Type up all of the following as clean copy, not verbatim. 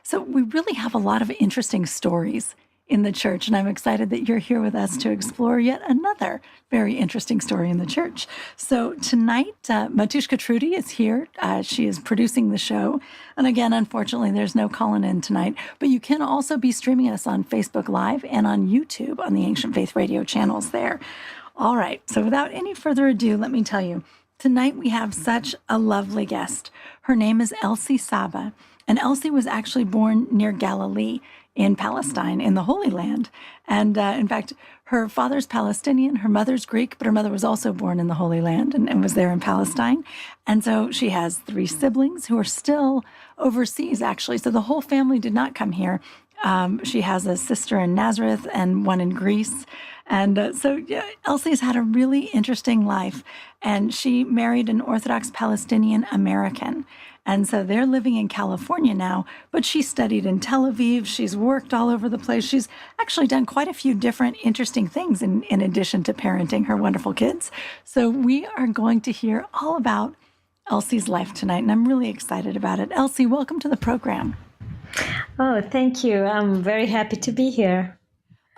So we really have a lot of interesting stories in the church, and I'm excited that you're here with us to explore yet another very interesting story in the church. So tonight, Matushka Trudy is here. She is producing the show. And again, unfortunately, there's no calling in tonight, but you can also be streaming us on Facebook Live and on YouTube on the Ancient Faith Radio channels there. All right, so without any further ado, let me tell you, tonight we have such a lovely guest. Her name is Elsie Saba, and Elsie was actually born near Galilee in Palestine, in the Holy Land. And in fact, her father's Palestinian, her mother's Greek, but her mother was also born in the Holy Land and was there in Palestine. And so she has 3 siblings who are still overseas, actually. So the whole family did not come here. She has a sister in Nazareth and one in Greece. And so Elsie's had a really interesting life. And she married an Orthodox Palestinian American. And so they're living in California now, but she studied in Tel Aviv. She's worked all over the place. She's actually done quite a few different interesting things in addition to parenting her wonderful kids. So we are going to hear all about Elsie's life tonight, and I'm really excited about it. Elsie, welcome to the program. Oh, thank you. I'm very happy to be here.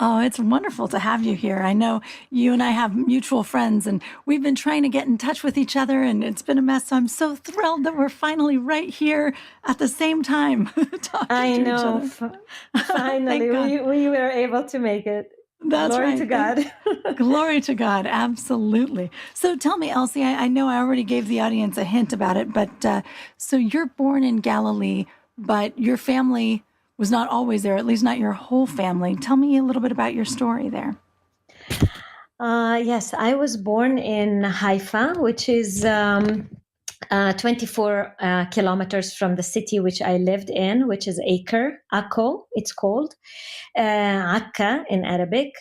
Oh, it's wonderful to have you here. I know you and I have mutual friends, and we've been trying to get in touch with each other, and it's been a mess. So I'm so thrilled that we're finally right here at the same time talking I to know. each other. Finally, we were able to make it. That's Glory right. to God. Glory to God. Absolutely. So tell me, Elsie, I know I already gave the audience a hint about it, but so you're born in Galilee, but your family was not always there, at least not your whole family. Tell me a little bit about your story there. Yes, I was born in Haifa, which is 24 kilometers from the city which I lived in, which is Akko, it's called. Akka in Arabic.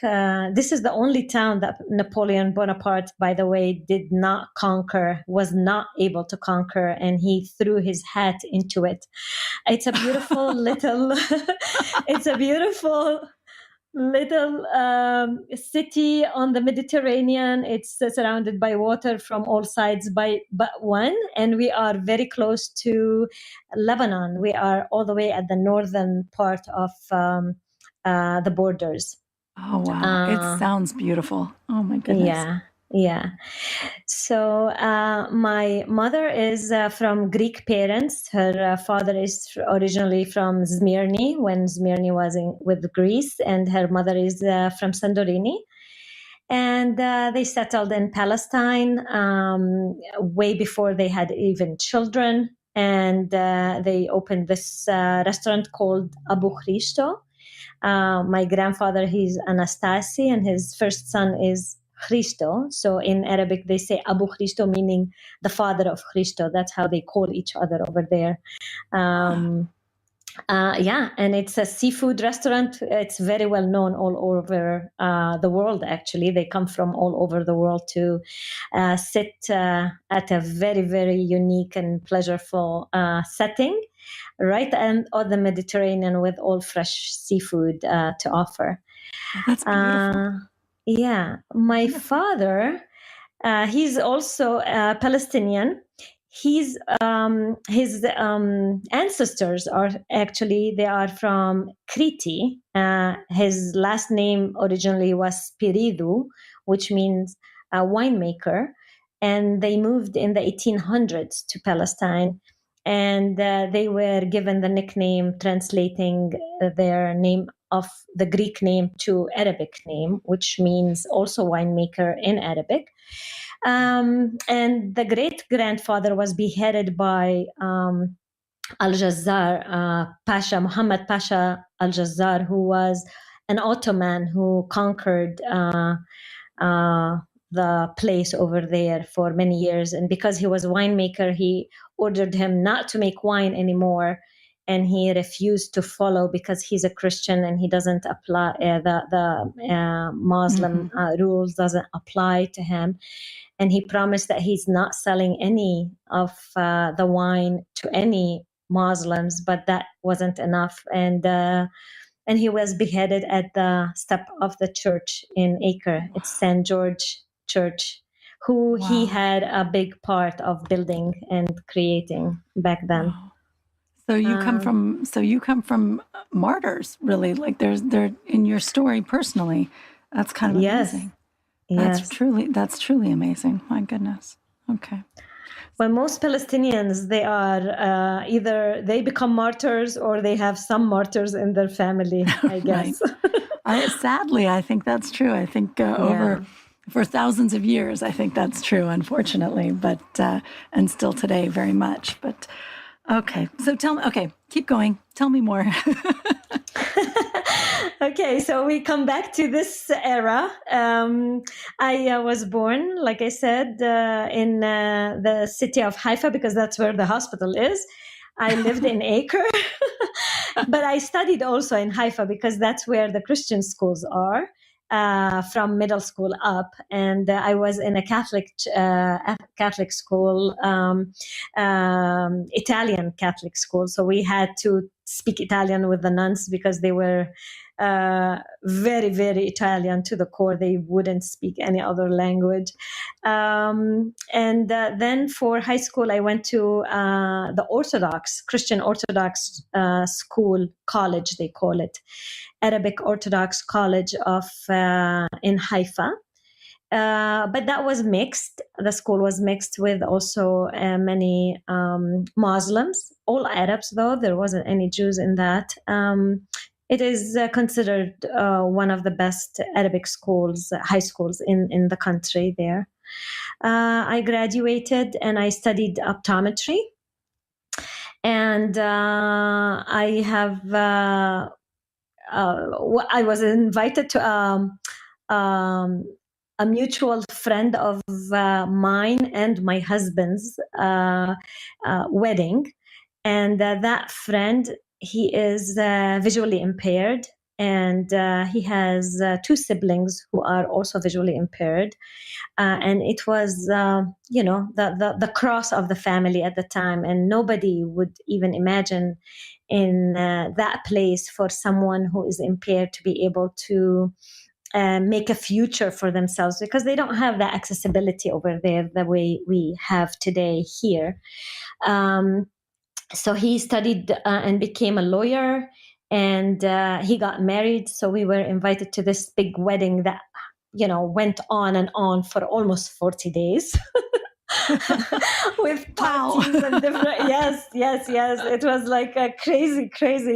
This is the only town that Napoleon Bonaparte, by the way, did not conquer, was not able to conquer, and he threw his hat into it. It's a beautiful little, it's a beautiful little city on the Mediterranean. It's surrounded by water from all sides but one, and we are very close to Lebanon. We are all the way at the northern part of the borders. Oh, wow. It sounds beautiful. Oh, my goodness. Yeah. So my mother is from Greek parents. Her father is originally from Smyrna, when Smyrna was with Greece, and her mother is from Santorini. And they settled in Palestine way before they had even children. And they opened this restaurant called Abu Christo. My grandfather, he's Anastasi, and his first son is Christo. So in Arabic, they say Abu Christo, meaning the father of Christo. That's how they call each other over there. And it's a seafood restaurant. It's very well known all over the world, actually. They come from all over the world to sit at a very, very unique and pleasurable setting, right on the Mediterranean, with all fresh seafood to offer. That's beautiful. Yeah, my father, he's also Palestinian. His ancestors they are from Crete. His last name originally was Spiridou, which means winemaker, and they moved in the 1800s to Palestine, and they were given the nickname, translating their name of the Greek name to Arabic name, which means also winemaker in Arabic. And the great-grandfather was beheaded by Al-Jazzar, Pasha, Muhammad Pasha Al-Jazzar, who was an Ottoman who conquered the place over there for many years. And because he was a winemaker, he ordered him not to make wine anymore. And he refused to follow because he's a Christian and he doesn't apply, the Muslim rules doesn't apply to him. And he promised that he's not selling any of the wine to any Muslims, but that wasn't enough. And he was beheaded at the step of the church in Acre. It's St. George Church, who he had a big part of building and creating back then. Wow. So you come from martyrs, really. Like they're in your story personally. That's kind of Yes. amazing. Yes. That's truly amazing. My goodness. Okay. Well, most Palestinians, they are either they become martyrs or they have some martyrs in their family, I guess. Sadly, I think that's true. I think for thousands of years, I think that's true, unfortunately, but and still today very much. But okay, so tell me, keep going. Tell me more. Okay, so we come back to this era. I was born, like I said, in the city of Haifa, because that's where the hospital is. I lived in Acre, but I studied also in Haifa because that's where the Christian schools are, from middle school up. And I was in a Catholic school, Italian Catholic school. So we had to speak Italian with the nuns because they were very, very Italian to the core. They wouldn't speak any other language. And then for high school, I went to the Christian Orthodox school, college, they call it, Arabic Orthodox College in Haifa. But that was mixed. The school was mixed with also many Muslims, all Arabs, though. There wasn't any Jews in that. It is considered one of the best Arabic schools, high schools in the country there. I graduated and I studied optometry. And I was invited to a mutual friend of mine and my husband's wedding. And that friend, he is visually impaired, and he has two siblings who are also visually impaired. And it was, the cross of the family at the time. And nobody would even imagine in that place for someone who is impaired to be able to make a future for themselves, because they don't have that accessibility over there the way we have today here. So he studied and became a lawyer, and he got married. So we were invited to this big wedding that, went on and on for almost 40 days. With parties and different, yes. It was like crazy.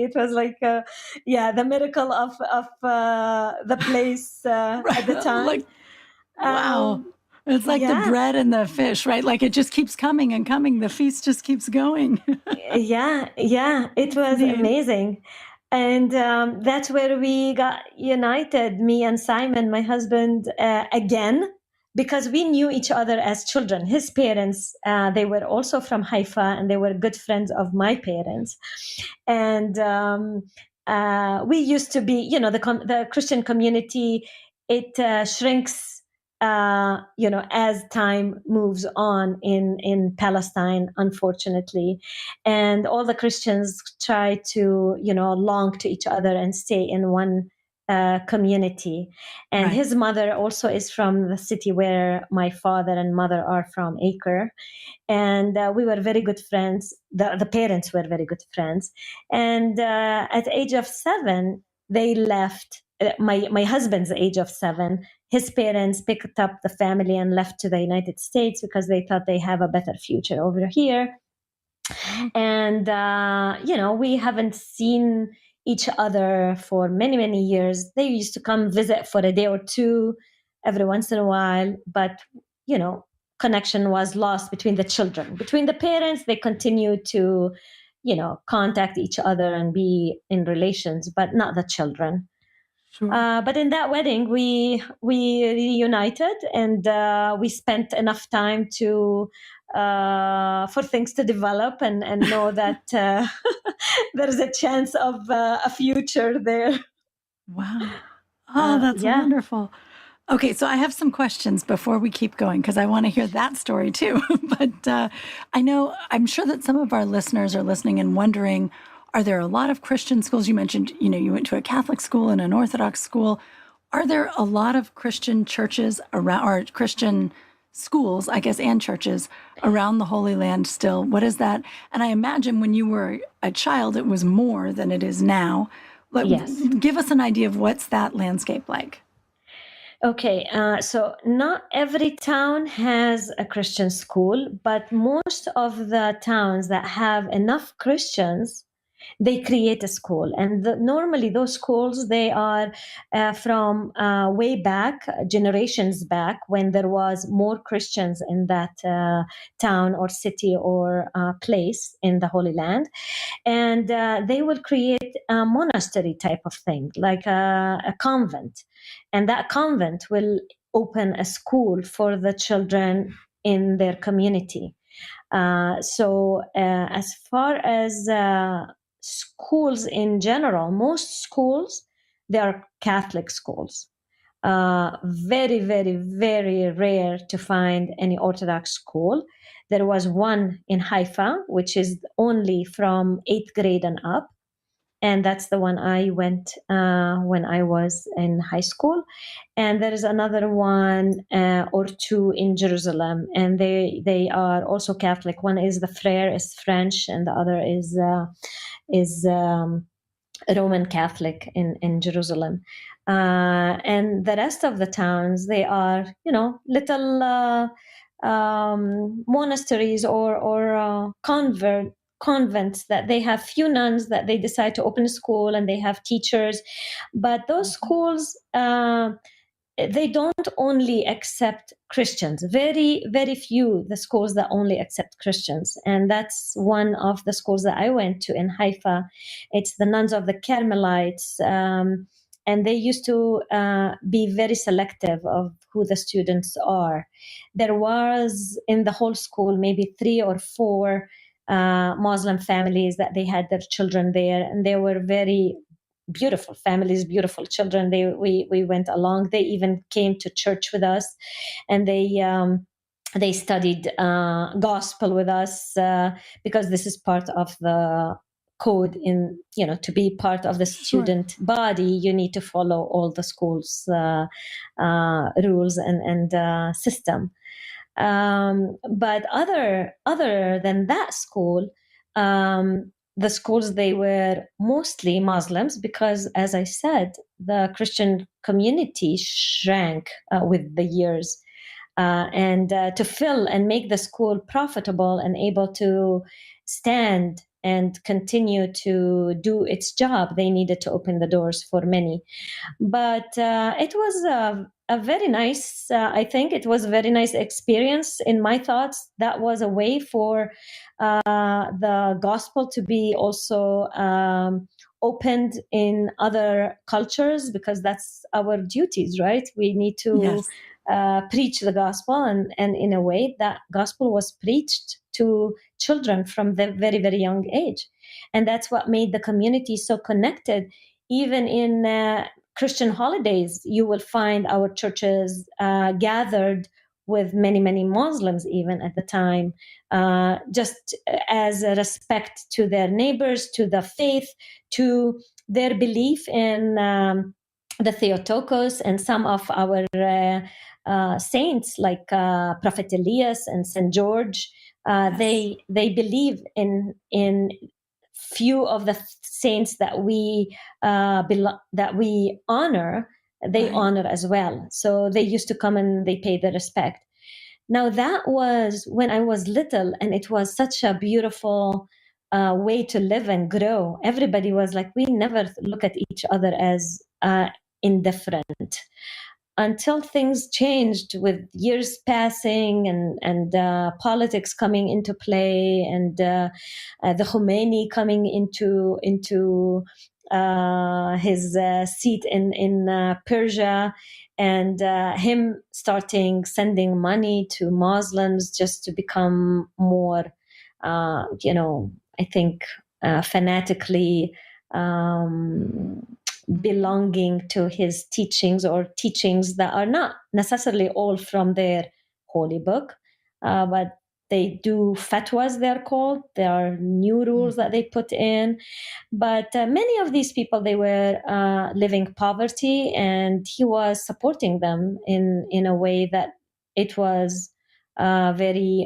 It was like, the miracle of the place at the time. Wow. It's like the bread and the fish, right? Like it just keeps coming and coming. The feast just keeps going. Yeah. It was amazing. And that's where we got united, me and Simon, my husband, again, because we knew each other as children. His parents, they were also from Haifa, and they were good friends of my parents. And we used to be, the Christian community, it shrinks, as time moves on in Palestine, unfortunately. And all the Christians try to, long to each other and stay in one community. And his mother also is from the city where my father and mother are from, Acre. And we were very good friends. The parents were very good friends. And at the age of 7, they left. My husband's age of 7, his parents picked up the family and left to the United States because they thought they have a better future over here. And, we haven't seen each other for many, many years. They used to come visit for a day or two every once in a while. But, connection was lost between the children. Between the parents, they continue to, contact each other and be in relations, but not the children. Sure. But in that wedding, we reunited, and we spent enough time to for things to develop and know that there's a chance of a future there. Wow. Oh, that's wonderful. Okay, so I have some questions before we keep going, because I want to hear that story too. But I'm sure that some of our listeners are listening and wondering, are there a lot of Christian schools? You mentioned, you went to a Catholic school and an Orthodox school. Are there a lot of Christian churches around, or Christian schools, I guess, and churches around the Holy Land still. What is that? And I imagine when you were a child, it was more than it is now. Yes. Give us an idea of what's that landscape like. Okay, so not every town has a Christian school, but most of the towns that have enough Christians, they create a school. And normally those schools, they are from way back, generations back, when there was more Christians in that town or city or place in the Holy Land. And they will create a monastery type of thing, like a convent. And that convent will open a school for the children in their community. So as far as schools in general, most schools, they are Catholic schools. Very, very, very rare to find any Orthodox school. There was one in Haifa, which is only from 8th grade and up. And that's the one I went when I was in high school. And there is another one or two in Jerusalem, and they are also Catholic. One is the Frere, is French, and the other is Roman Catholic in Jerusalem. And the rest of the towns, they are, little monasteries or convents that they have few nuns that they decide to open a school, and they have teachers. But those schools, they don't only accept Christians. Very, very few the schools that only accept Christians. And that's one of the schools that I went to in Haifa. It's the Nuns of the Carmelites. And they used to be very selective of who the students are. There was in the whole school maybe 3 or 4 Muslim families that they had their children there, and they were very beautiful families, beautiful children. We went along. They even came to church with us, and they studied gospel with us because this is part of the code. In to be part of the student body, you need to follow all the school's rules and system. But other than that school, the schools, they were mostly Muslims because, as I said, the Christian community shrank with the years. And to fill and make the school profitable and able to stand and continue to do its job, they needed to open the doors for many. But it was a very nice, I think it was a very nice experience in my thoughts. That was a way for the gospel to be also opened in other cultures, because that's our duties, right? We need to preach the gospel, and in a way that gospel was preached to children from the very, very young age. And that's what made the community so connected. Even in Christian holidays, you will find our churches gathered with many, many Muslims, even at the time, just as a respect to their neighbors, to the faith, to their belief in the Theotokos, and some of our saints like Prophet Elias and St. George. They believe in few of the saints that we honor. They honor as well. So they used to come and they pay the respect. Now that was when I was little, and it was such a beautiful way to live and grow. Everybody was like, we never look at each other as indifferent, until things changed with years passing and politics coming into play, and the Khomeini coming into his seat in Persia, and him starting sending money to Muslims just to become more, I think, fanatically belonging to his teachings, or teachings that are not necessarily all from their holy book, but they do fatwas, they're called. There are new rules that they put in. But many of these people, they were living poverty, and he was supporting them in a way that it was very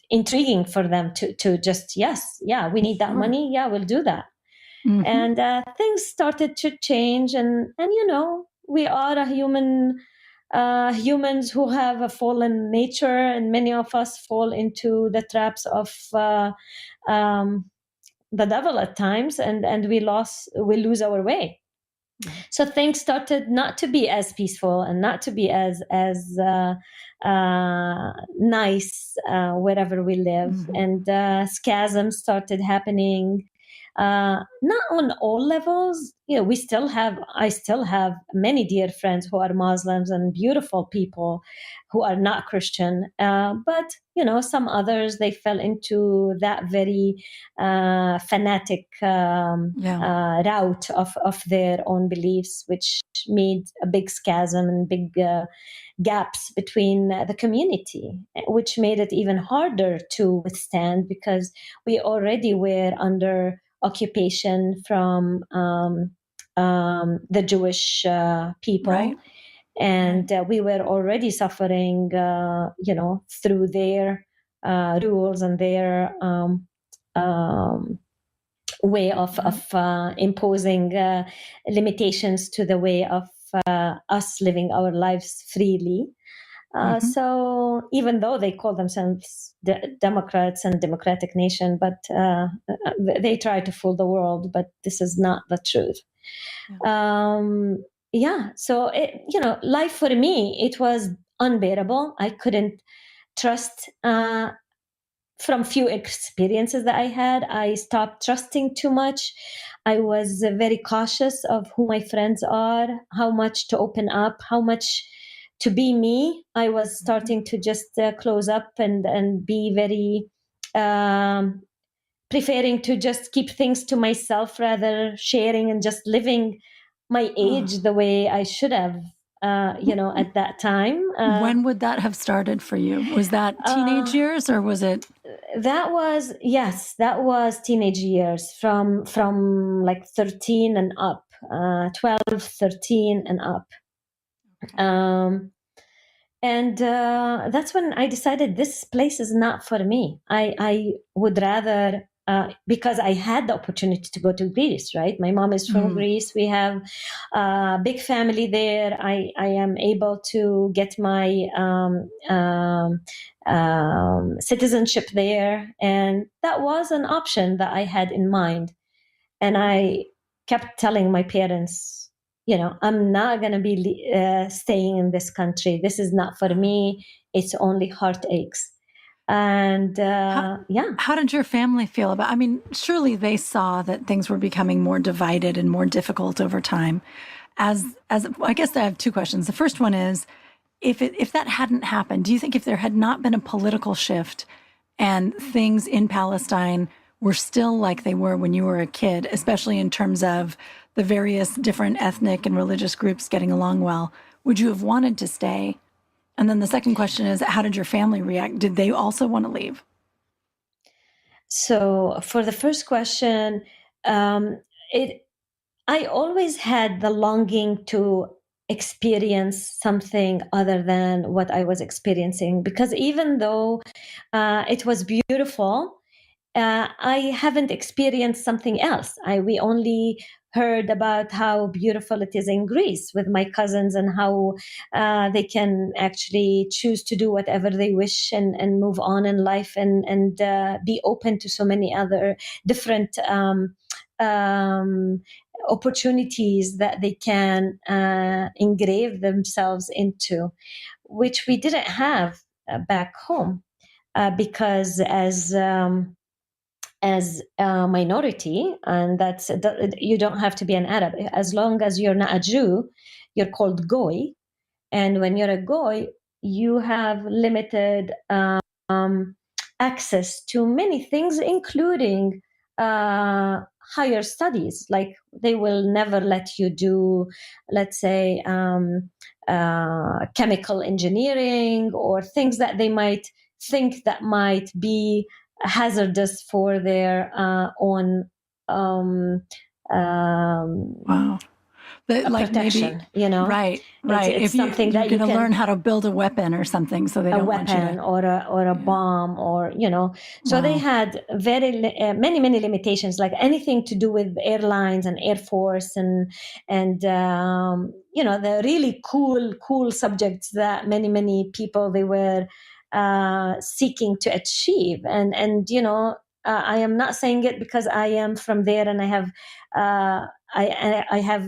intriguing for them to just, yes, yeah, we need that money. Yeah, we'll do that. Mm-hmm. And things started to change. And we are humans who have a fallen nature, and many of us fall into the traps of the devil at times, and we lose our way. So things started not to be as peaceful and not to be as nice wherever we live. Mm-hmm. And schisms started happening, not on all levels. I still have many dear friends who are Muslims and beautiful people who are not Christian. But some others, they fell into that very fanatic route of their own beliefs, which made a big schism and big gaps between the community, which made it even harder to withstand, because we already were under occupation from the Jewish people. Right. And we were already suffering, through their rules and their way of imposing limitations to the way of us living our lives freely. So even though they call themselves Democrats and democratic nation, but they try to fool the world, but this is not the truth. So life for me, it was unbearable. I couldn't trust. From few experiences that I had, I stopped trusting too much. I was very cautious of who my friends are, how much to open up, how much to be me. I was starting to just close up and be very preferring to just keep things to myself, rather sharing and just living my age the way I should have, at that time. When would that have started for you? Was that teenage years, or was it? That was teenage years, from like 13 and up, 12, 13 and up. Okay. And that's when I decided this place is not for me. I would rather, because I had the opportunity to go to Greece, right? My mom is from Greece. We have a big family there. I am able to get my citizenship there. And that was an option that I had in mind. And I kept telling my parents, I'm not going to be staying in this country. This is not for me. It's only heartaches. And how did your family feel about? I mean, surely they saw that things were becoming more divided and more difficult over time. As I guess I have two questions. The first one is, if that hadn't happened, do you think if there had not been a political shift and things in Palestine were still like they were when you were a kid, especially in terms of the various different ethnic and religious groups getting along well, would you have wanted to stay? And then the second question is, how did your family react? Did they also want to leave? So for the first question, I always had the longing to experience something other than what I was experiencing, because even though it was beautiful, I haven't experienced something else. We only heard about how beautiful it is in Greece with my cousins, and how they can actually choose to do whatever they wish and move on in life, and be open to so many other different opportunities that they can engrave themselves into, which we didn't have back home, because as a minority, and you don't have to be an Arab. As long as you're not a Jew, you're called Goy. And when you're a Goy, you have limited access to many things, including higher studies. Like, they will never let you do, let's say, chemical engineering, or things that they might think that might be hazardous for their own wow. That, a like, protection, maybe, right. It's If you're something that going you to can, learn how to build a weapon or something, so they a don't want you weapon to. or a Yeah. bomb, or so they Wow. had many limitations, like anything to do with airlines and Air Force, and the really cool subjects that many people they were seeking to achieve. And I am not saying it because I am from there and I have I have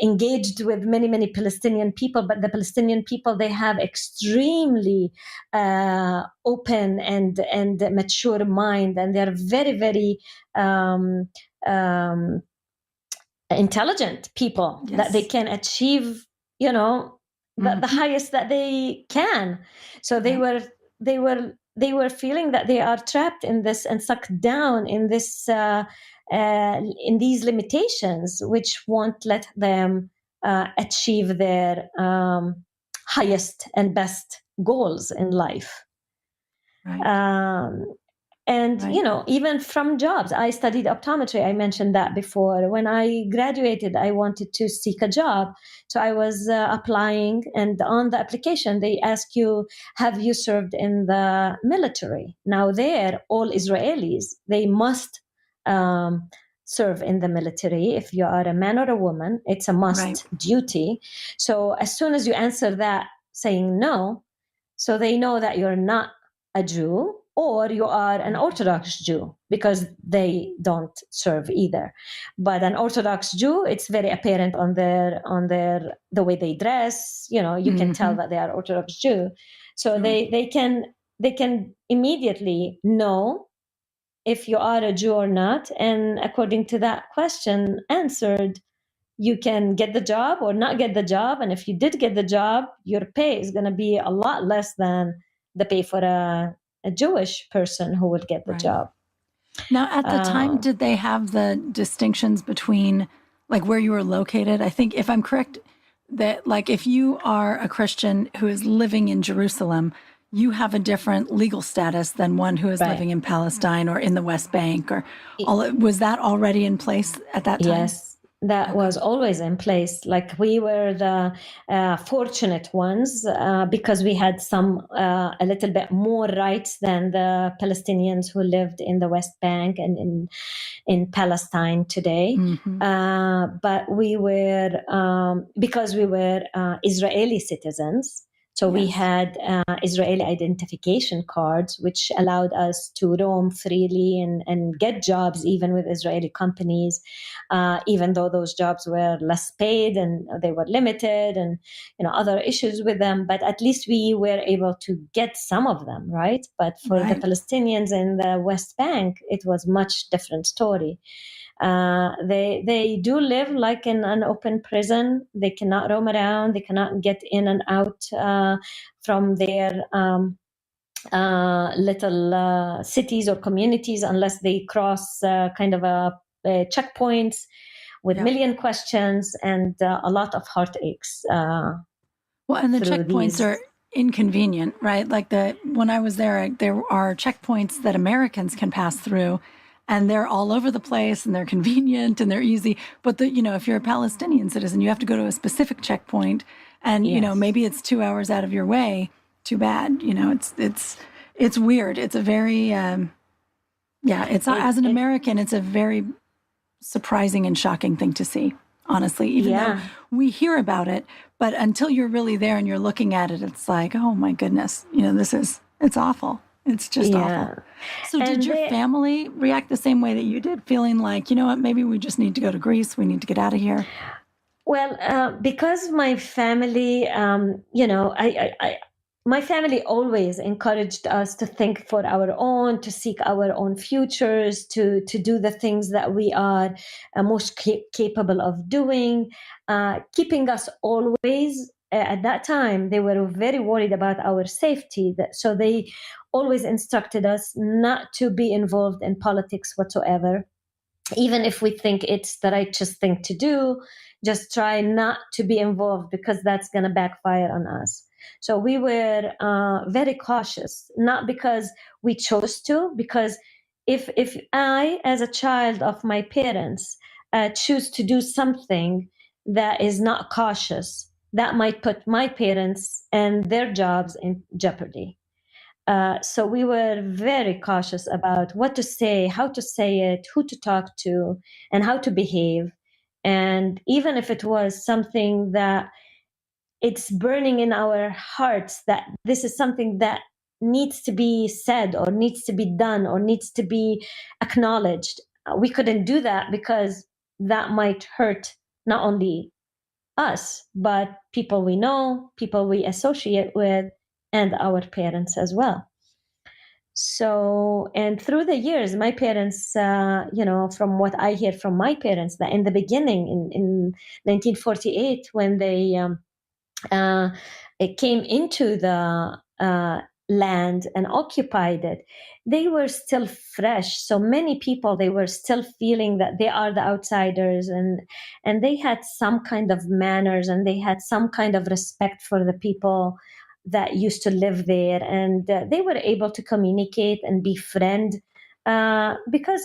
engaged with many Palestinian people, but the Palestinian people, they have extremely open and mature mind, and they're very um, um, intelligent people, Yes. that they can achieve the highest that they can. So they were feeling that they are trapped in this and sucked down in this in these limitations, which won't let them achieve their highest and best goals in life. Right. And Right. even from jobs, I studied optometry. I mentioned that before. When I graduated, I wanted to seek a job, so I was applying, and on the application they ask you, have you served in the military? Now there, all Israelis, they must serve in the military. If you are a man or a woman, it's a must duty. So as soon as you answer that saying no, so they know that you're not a Jew, or you are an Orthodox Jew, because they don't serve either. But an Orthodox Jew, it's very apparent on their the way they dress. You can tell that they are Orthodox Jew. So they can immediately know if you are a Jew or not, and according to that question answered, you can get the job or not get the job. And if you did get the job, your pay is going to be a lot less than the pay for a Jewish person who would get the job. Now, at the time, did they have the distinctions between, like, where you were located? I think, if I'm correct, that, like, if you are a Christian who is living in Jerusalem, you have a different legal status than one who is living in Palestine or in the West Bank, or was that already in place at that time? Yes. That was always in place. Like, we were the fortunate ones because we had a little bit more rights than the Palestinians who lived in the West Bank and in Palestine today. But we were, because we were Israeli citizens, so we had Israeli identification cards, which allowed us to roam freely and get jobs even with Israeli companies, even though those jobs were less paid and they were limited and other issues with them. But at least we were able to get some of them, right? But for the Palestinians in the West Bank, it was much different story. They do live like in an open prison. They cannot roam around. They cannot get in and out from their little cities or communities unless they cross kind of a checkpoints with million questions and a lot of heartaches. Well, and the checkpoints are inconvenient, right? Like, when I was there are checkpoints that Americans can pass through, and they're all over the place, and they're convenient and they're easy. But if you're a Palestinian citizen, you have to go to a specific checkpoint, and maybe it's 2 hours out of your way. Too bad. It's weird. It's a very as an American, it's a very surprising and shocking thing to see, honestly, even though we hear about it. But until you're really there and you're looking at it, it's like, oh my goodness, it's awful. It's just awful. So did your family react the same way that you did, feeling like, what, maybe we just need to go to Greece, we need to get out of here? Well, because my family, my family always encouraged us to think for our own, to seek our own futures, to do the things that we are most capable of doing, keeping us always. At that time, they were very worried about our safety. So they always instructed us not to be involved in politics whatsoever. Even if we think it's the righteous thing to do, just try not to be involved, because that's going to backfire on us. So we were very cautious, not because we chose to, because if I, as a child of my parents, choose to do something that is not cautious, that might put my parents and their jobs in jeopardy. So we were very cautious about what to say, how to say it, who to talk to, and how to behave. And even if it was something that it's burning in our hearts that this is something that needs to be said or needs to be done or needs to be acknowledged, we couldn't do that because that might hurt not only us, but people we know, people we associate with, and our parents as well. So, and through the years, my parents, from what I hear from my parents, that in the beginning, in 1948, when they it came into the land and occupied it, they were still fresh. So many people, they were still feeling that they are the outsiders, and they had some kind of manners, and they had some kind of respect for the people that used to live there, and they were able to communicate and befriend, because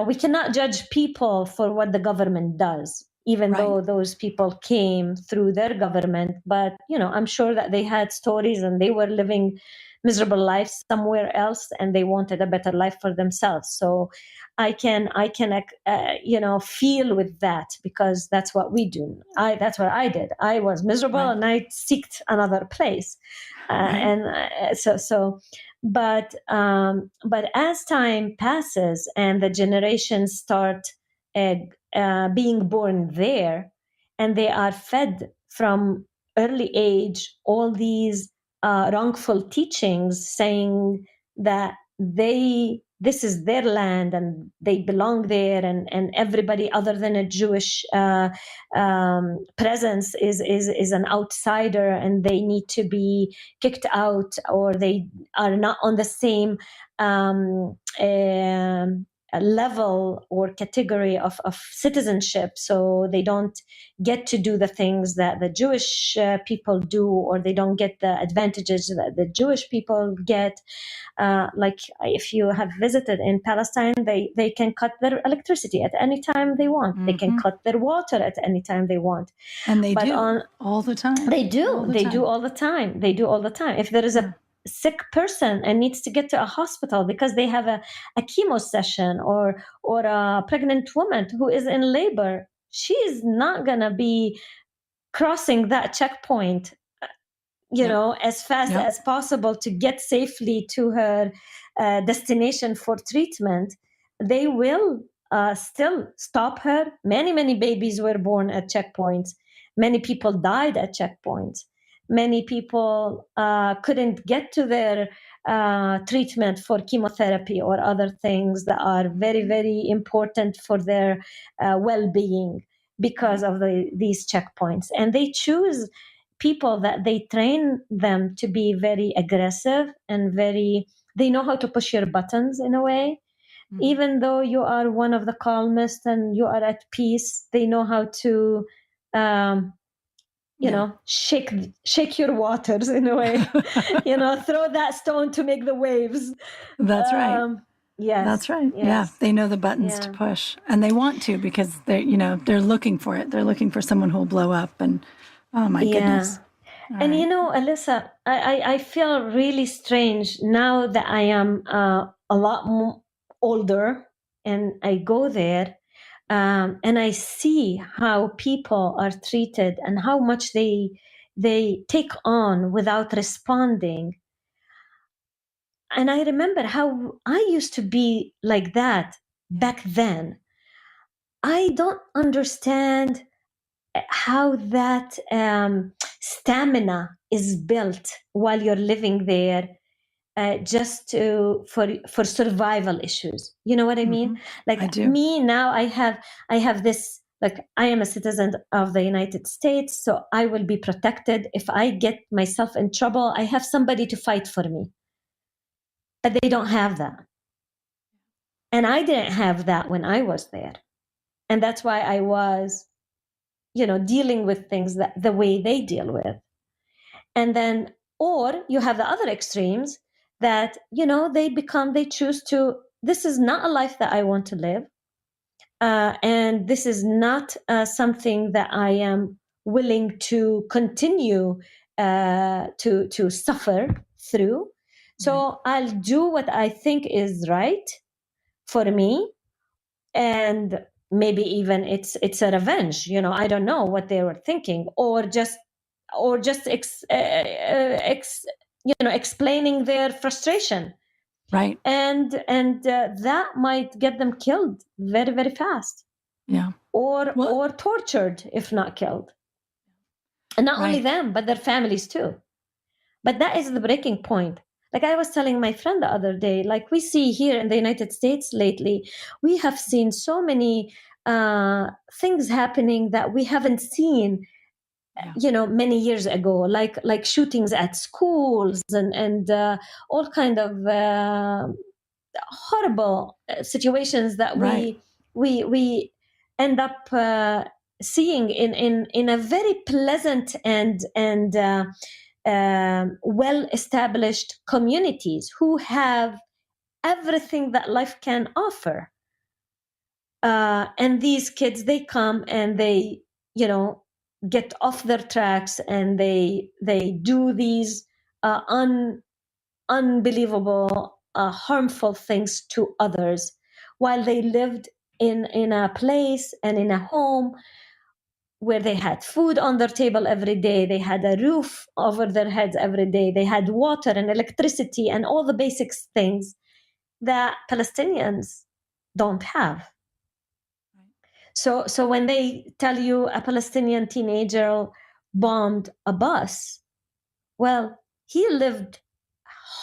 we cannot judge people for what the government does, even Right. though those people came through their government. But I'm sure that they had stories and they were living miserable lives somewhere else, and they wanted a better life for themselves. So I can feel with that, because that's what we do. That's what I did. I was miserable, Right. and I seeked another place. Right. And but as time passes and the generations start being born there, and they are fed from early age all these wrongful teachings saying that this is their land and they belong there, and everybody other than a Jewish presence is an outsider, and they need to be kicked out, or they are not on the same level or category of citizenship, so they don't get to do the things that the Jewish people do, or they don't get the advantages that the Jewish people get. Like if you have visited in Palestine, they can cut their electricity at any time they want. Mm-hmm. They can cut their water at any time they want. And they do all the time. They do. They do all the time. They do all the time. If there is a sick person and needs to get to a hospital because they have a chemo session, or a pregnant woman who is in labor, she is not going to be crossing that checkpoint as fast as possible to get safely to her destination for treatment. They will still stop her. Many babies were born at checkpoints. Many people died at checkpoints. Many people couldn't get to their treatment for chemotherapy or other things that are very, very important for their well-being because of these checkpoints. And they choose people that they train them to be very aggressive and they know how to push your buttons in a way. Mm-hmm. Even though you are one of the calmest and you are at peace, they know how to shake your waters in a way. Throw that stone to make the waves. That's right. Yes, that's right. Yes. Yeah, they know the buttons to push, and they want to, because they're looking for it. They're looking for someone who will blow up. And oh my goodness. All and right. Alyssa, I feel really strange now that I am a lot more older, and I go there, and I see how people are treated and how much they take on without responding. And I remember how I used to be like that back then. I don't understand how that stamina is built while you're living there, just for survival issues. You know what I mean? Like I do. Me now, I have this, like, I am a citizen of the United States, so I will be protected. If I get myself in trouble, I have somebody to fight for me. But they don't have that. And I didn't have that when I was there. And that's why I was dealing with things the way they deal with. And then, or you have the other extremes that, they choose to, this is not a life that I want to live. And this is not something that I am willing to continue to suffer through. So I'll do what I think is right for me, and maybe even it's a revenge. I don't know what they were thinking, or just explaining their frustration. Right. And that might get them killed very, very fast. Yeah. Or tortured, if not killed. And not only them, but their families too. But that is the breaking point. Like I was telling my friend the other day, like we see here in the United States lately, we have seen so many things happening that we haven't seen, many years ago, like shootings at schools and all kind of horrible situations that we end up seeing in a very pleasant and well-established communities who have everything that life can offer. And these kids, they come and they, get off their tracks, and they do these unbelievable, harmful things to others, while they lived in a place and in a home where they had food on their table every day, they had a roof over their heads every day, they had water and electricity and all the basic things that Palestinians don't have. So when they tell you a Palestinian teenager bombed a bus, well, he lived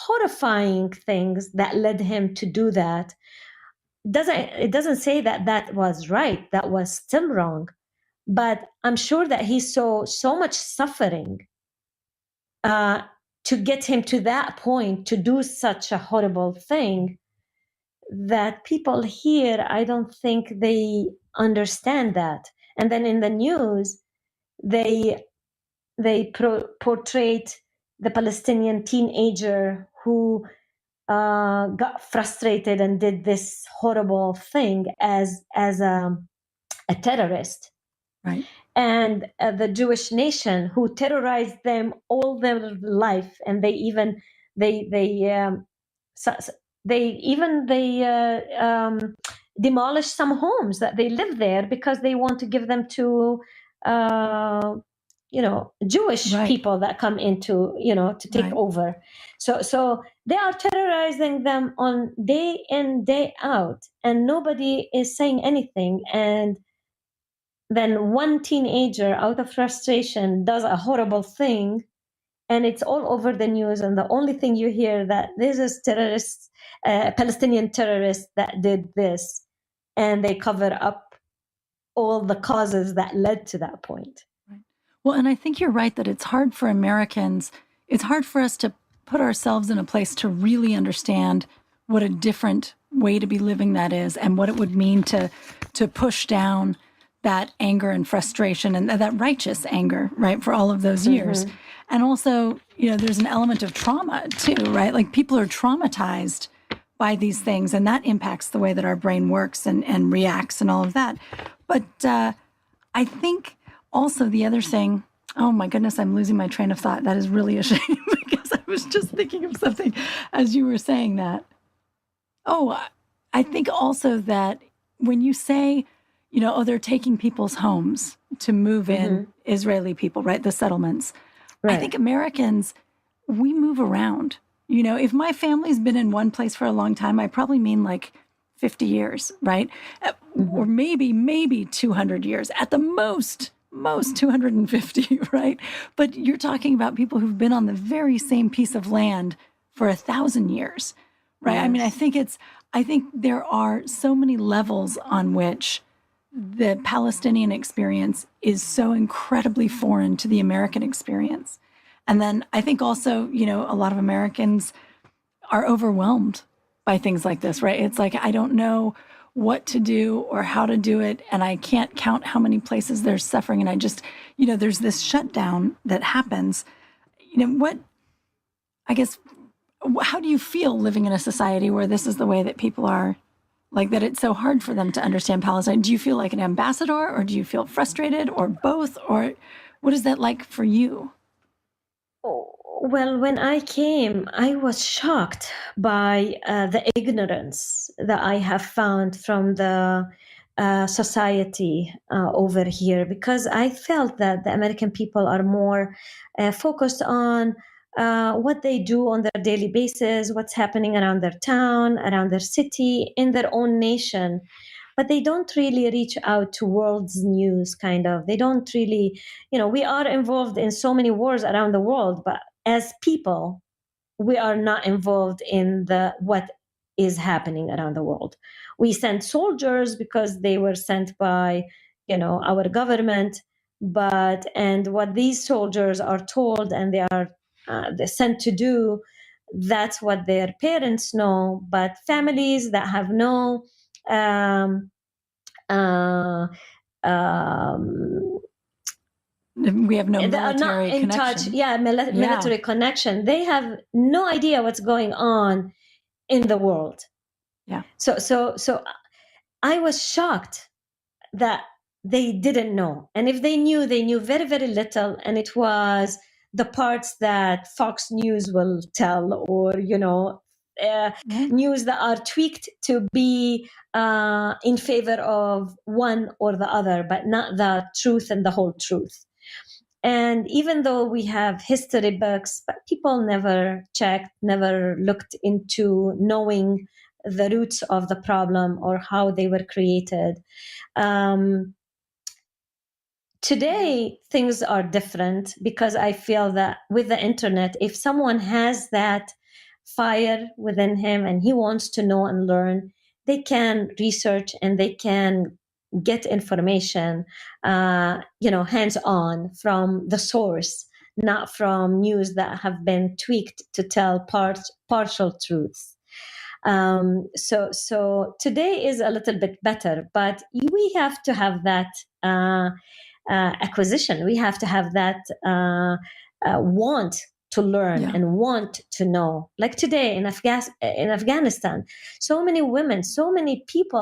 horrifying things that led him to do that. It doesn't say that was right, that was still wrong. But I'm sure that he saw so much suffering to get him to that point, to do such a horrible thing, that people here, I don't think they understand that. And then in the news, they portrayed the Palestinian teenager who got frustrated and did this horrible thing as a terrorist. Right. And the Jewish nation who terrorized them all their life, and they demolished some homes that they live there because they want to give them to Jewish people that come into to take over. So they are terrorizing them on day in, day out, and nobody is saying anything. And then one teenager, out of frustration, does a horrible thing, and it's all over the news. And the only thing you hear that this is terrorists, Palestinian terrorists that did this, and they cover up all the causes that led to that point. Right. Well, and I think you're right that it's hard for Americans. It's hard for us to put ourselves in a place to really understand what a different way to be living that is, and what it would mean to push down that anger and frustration and that righteous anger, right, for all of those years. Mm-hmm. And also, there's an element of trauma too, right? Like people are traumatized by these things, and that impacts the way that our brain works and reacts and all of that. But I think also the other thing, oh my goodness, I'm losing my train of thought. That is really a shame because I was just thinking of something as you were saying that. Oh, I think also that when you say, they're taking people's homes to move in, Israeli people, right? The settlements. Right. I think Americans, we move around. If my family's been in one place for a long time, I probably mean like 50 years, right? Or maybe 200 years at the most 250, right? But you're talking about people who've been on the very same piece of land for 1,000 years, right? Yes. I mean, I think there are so many levels on which the Palestinian experience is so incredibly foreign to the American experience. And then I think also, a lot of Americans are overwhelmed by things like this, right? It's like, I don't know what to do or how to do it. And I can't count how many places there's suffering. And I just, there's this shutdown that happens. How do you feel living in a society where this is the way that people are Like that it's so hard for them to understand Palestine. Do you feel like an ambassador, or do you feel frustrated, or both? Or what is that like for you? Well, when I came, I was shocked by the ignorance that I have found from the society over here, because I felt that the American people are more focused on what they do on their daily basis, what's happening around their town, around their city, in their own nation. But they don't really reach out to world's news, kind of. They don't really, we are involved in so many wars around the world, but as people, we are not involved in what is happening around the world. We send soldiers because they were sent by, our government, and what these soldiers are told and they're sent to do, that's what their parents know. But families that have no um, uh, um, We have no they are not military in connection. touch. Yeah, military connection. They have no idea what's going on in the world. Yeah. So I was shocked that they didn't know, and if they knew very, very little, and it was the parts that Fox News will tell, or news that are tweaked to be in favor of one or the other, but not the truth and the whole truth. And even though we have history books, but people never checked, never looked into knowing the roots of the problem or how they were created. Today, things are different, because I feel that with the internet, if someone has that fire within him and he wants to know and learn, they can research and they can get information, hands-on from the source, not from news that have been tweaked to tell partial truths. So today is a little bit better, but we have to have that acquisition. We have to have that want to learn and want to know. Like today in Afghanistan, so many women, so many people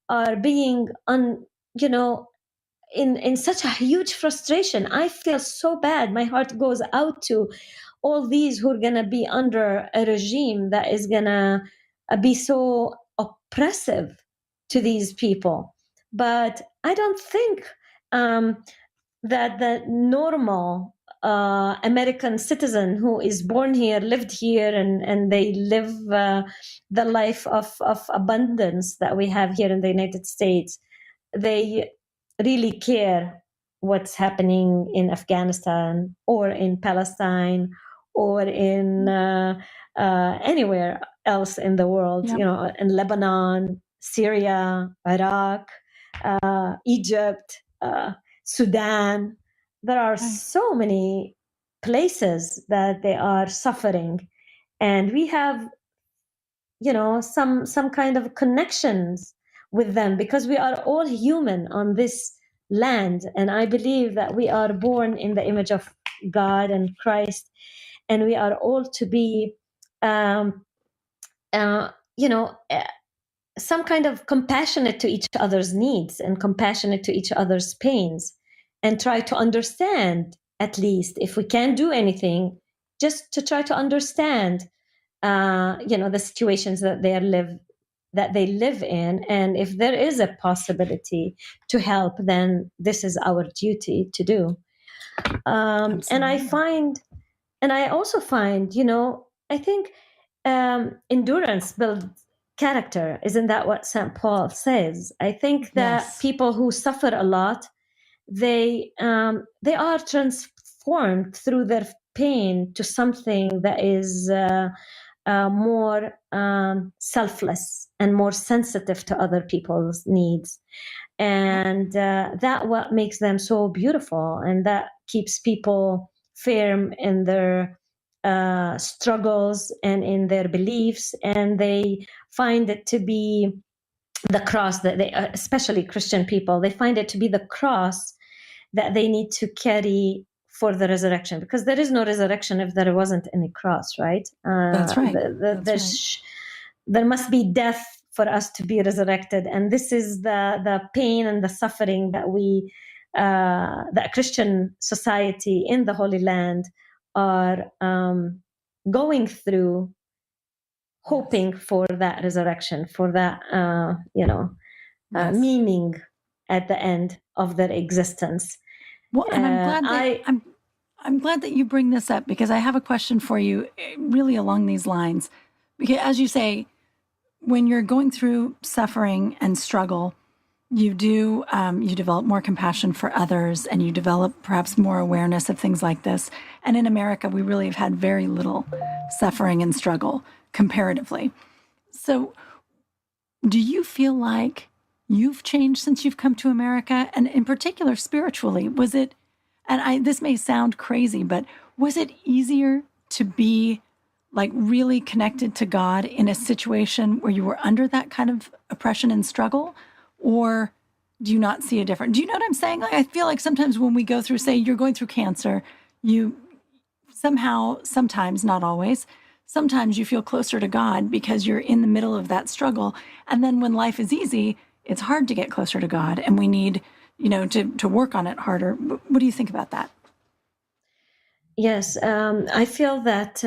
are being in such a huge frustration. I feel so bad. My heart goes out to all these who are going to be under a regime that is going to be so oppressive to these people. But I don't think that the normal American citizen who is born here, lived here, and they live the life of abundance that we have here in the United States, they really care what's happening in Afghanistan or in Palestine or in anywhere else in the world, in Lebanon, Syria, Iraq, Egypt, Sudan. There are so many places that they are suffering, and we have, some kind of connections with them, because we are all human on this land. And I believe that we are born in the image of God and Christ, and we are all to be, some kind of compassionate to each other's needs and compassionate to each other's pains, and try to understand, at least if we can't do anything, just to try to understand the situations that they live in, and if there is a possibility to help, then this is our duty to do. And I also find, I think endurance builds character. Isn't that what St. Paul says? I think that people who suffer a lot, they are transformed through their pain to something that is more selfless and more sensitive to other people's needs. And that what makes them so beautiful, and that keeps people firm in their struggles and in their beliefs, and they find it to be the cross that they, especially Christian people, they find it to be the cross that they need to carry for the resurrection, because there is no resurrection if there wasn't any cross, right? That's right. There must be death for us to be resurrected. And this is the pain and the suffering that we, that Christian society in the Holy Land are going through, hoping for that resurrection, for that, meaning at the end of their existence. Well, and I'm glad that you bring this up, because I have a question for you really along these lines. Because as you say, when you're going through suffering and struggle, you develop more compassion for others, and you develop perhaps more awareness of things like this. And in America, we really have had very little suffering and struggle comparatively. So do you feel like you've changed since you've come to America? And in particular, spiritually, was it, and this may sound crazy, but was it easier to be like really connected to God in a situation where you were under that kind of oppression and struggle? Or do you not see a difference? Do you know what I'm saying? Like, I feel like sometimes when we go through, say you're going through cancer, you somehow, sometimes, not always, sometimes you feel closer to God because you're in the middle of that struggle. And then when life is easy, it's hard to get closer to God, and we need, to work on it harder. What do you think about that? Yes, I feel that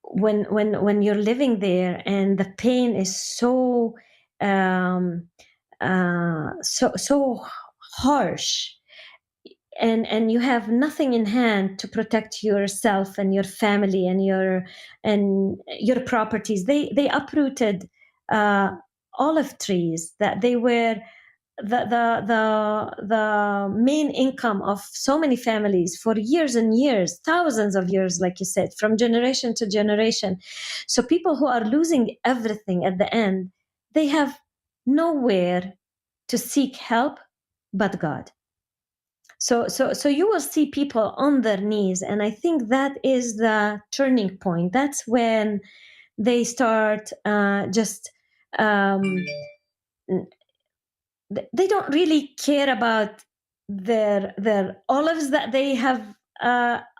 when you're living there and the pain is so harsh, and you have nothing in hand to protect yourself and your family and your properties. They uprooted olive trees that they were the main income of so many families for years and years, thousands of years, like you said, from generation to generation. So people who are losing everything at the end, they have nowhere to seek help but God. So you will see people on their knees, and I think that is the turning point. That's when they start they don't really care about their olives that they have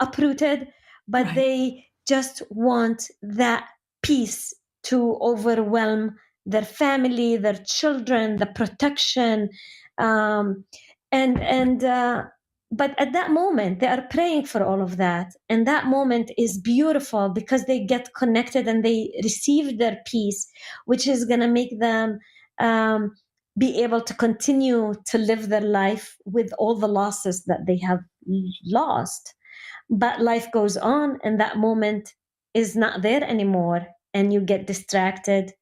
uprooted, but they just want that peace to overwhelm their family, their children, the protection, but at that moment they are praying for all of that, and that moment is beautiful because they get connected and they receive their peace, which is going to make them be able to continue to live their life with all the losses that they have lost. But life goes on, and that moment is not there anymore, and you get distracted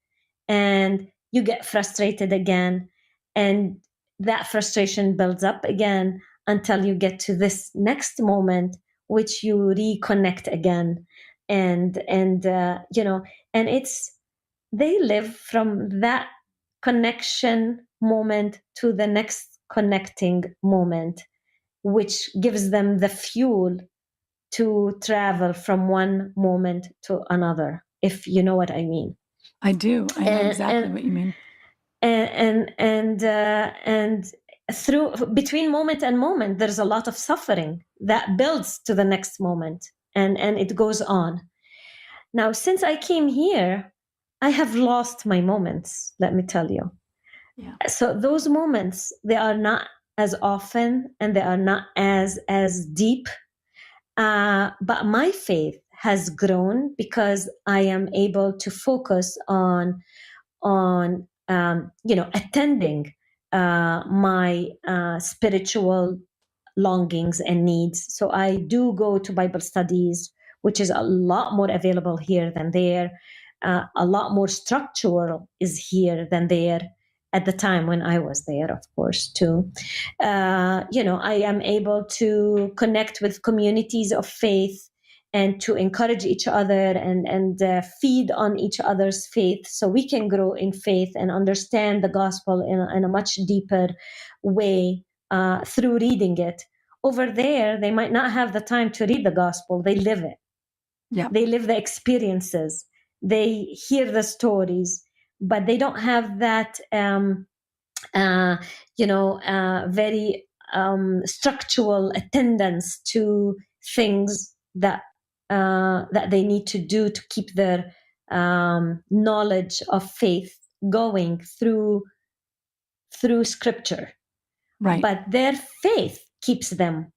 and you get frustrated again, and that frustration builds up again until you get to this next moment, which you reconnect again. And it's, they live from that connection moment to the next connecting moment, which gives them the fuel to travel from one moment to another, if you know what I mean. I do. I know exactly what you mean. And through between moment and moment, there's a lot of suffering that builds to the next moment, and it goes on. Now, since I came here, I have lost my moments, let me tell you. Yeah. So those moments, they are not as often, and they are not as deep. But my faith has grown because I am able to focus on attending my spiritual longings and needs. So I do go to Bible studies, which is a lot more available here than there. A lot more structural is here than there at the time when I was there, of course, too. I am able to connect with communities of faith and to encourage each other and feed on each other's faith, so we can grow in faith and understand the gospel in a much deeper way through reading it. Over there, they might not have the time to read the gospel. They live it. Yeah. They live the experiences. They hear the stories, but they don't have that, very structural attendance to things that they need to do to keep their knowledge of faith going through scripture. Right. But their faith keeps them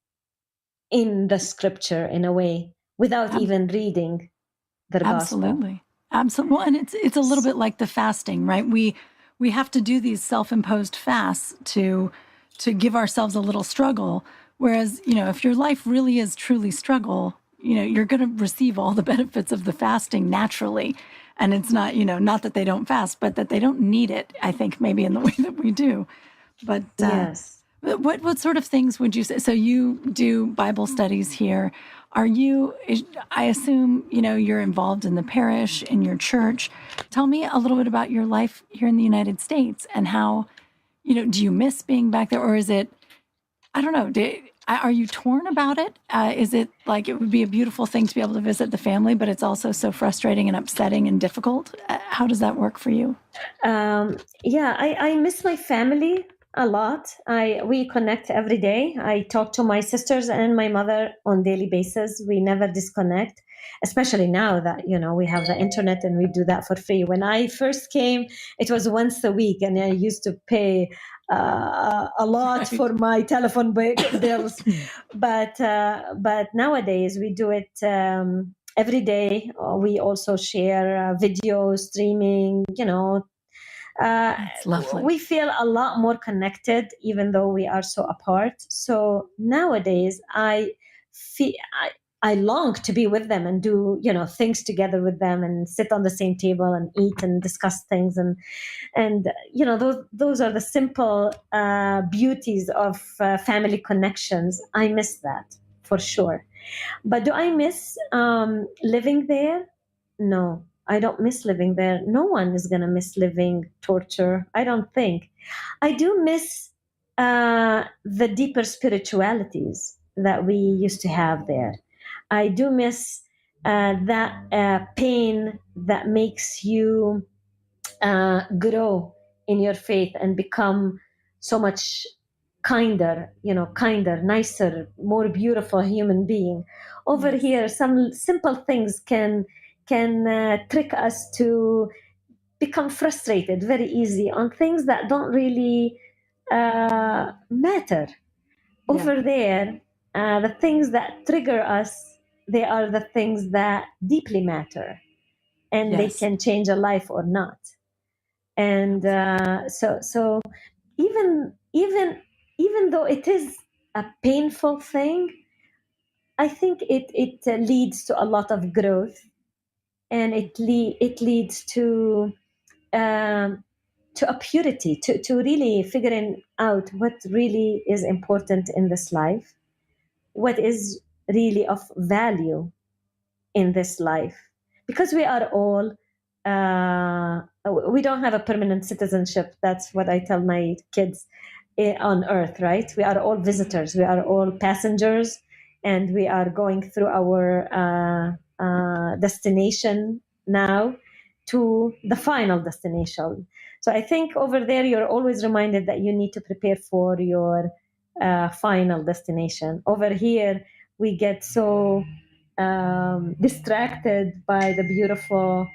in the scripture in a way without even reading the gospel. Absolutely. Well, and it's a little bit like the fasting, right? We have to do these self-imposed fasts to give ourselves a little struggle. Whereas, if your life really is truly struggle, you're going to receive all the benefits of the fasting naturally. And it's not, not that they don't fast, but that they don't need it, I think, maybe in the way that we do. But yes. What sort of things would you say? So you do Bible studies here. I assume, you're involved in the parish, in your church. Tell me a little bit about your life here in the United States and how, do you miss being back there, or is it, I don't know, are you torn about it? Is it like it would be a beautiful thing to be able to visit the family, but it's also so frustrating and upsetting and difficult? How does that work for you? I miss my family a lot. We connect every day. I talk to my sisters and my mother on daily basis. We never disconnect, especially now that, we have the internet and we do that for free. When I first came, it was once a week, and I used to pay a lot for my telephone bills. But nowadays we do it every day. We also share video streaming, That's lovely. We feel a lot more connected, even though we are so apart. So nowadays, I long to be with them and do things together with them and sit on the same table and eat and discuss things, and those are the simple beauties of family connections. I miss that for sure. But do I miss living there? No, I don't miss living there. No one is going to miss living torture, I don't think. I do miss the deeper spiritualities that we used to have there. I do miss that pain that makes you grow in your faith and become so much kinder, nicer, more beautiful human being. Over here, some simple things can trick us to become frustrated very easy on things that don't really matter. Over there, the things that trigger us, they are the things that deeply matter, and they can change a life or not. And so even though it is a painful thing, I think it leads to a lot of growth, and it leads to a purity, to really figuring out what really is important in this life, what is really of value in this life, because we are all we don't have a permanent citizenship. That's what I tell my kids on earth, right? We are all visitors, we are all passengers, and we are going through our destination now to the final destination. So I think over there you're always reminded that you need to prepare for your final destination. Over here we get so distracted by the beautiful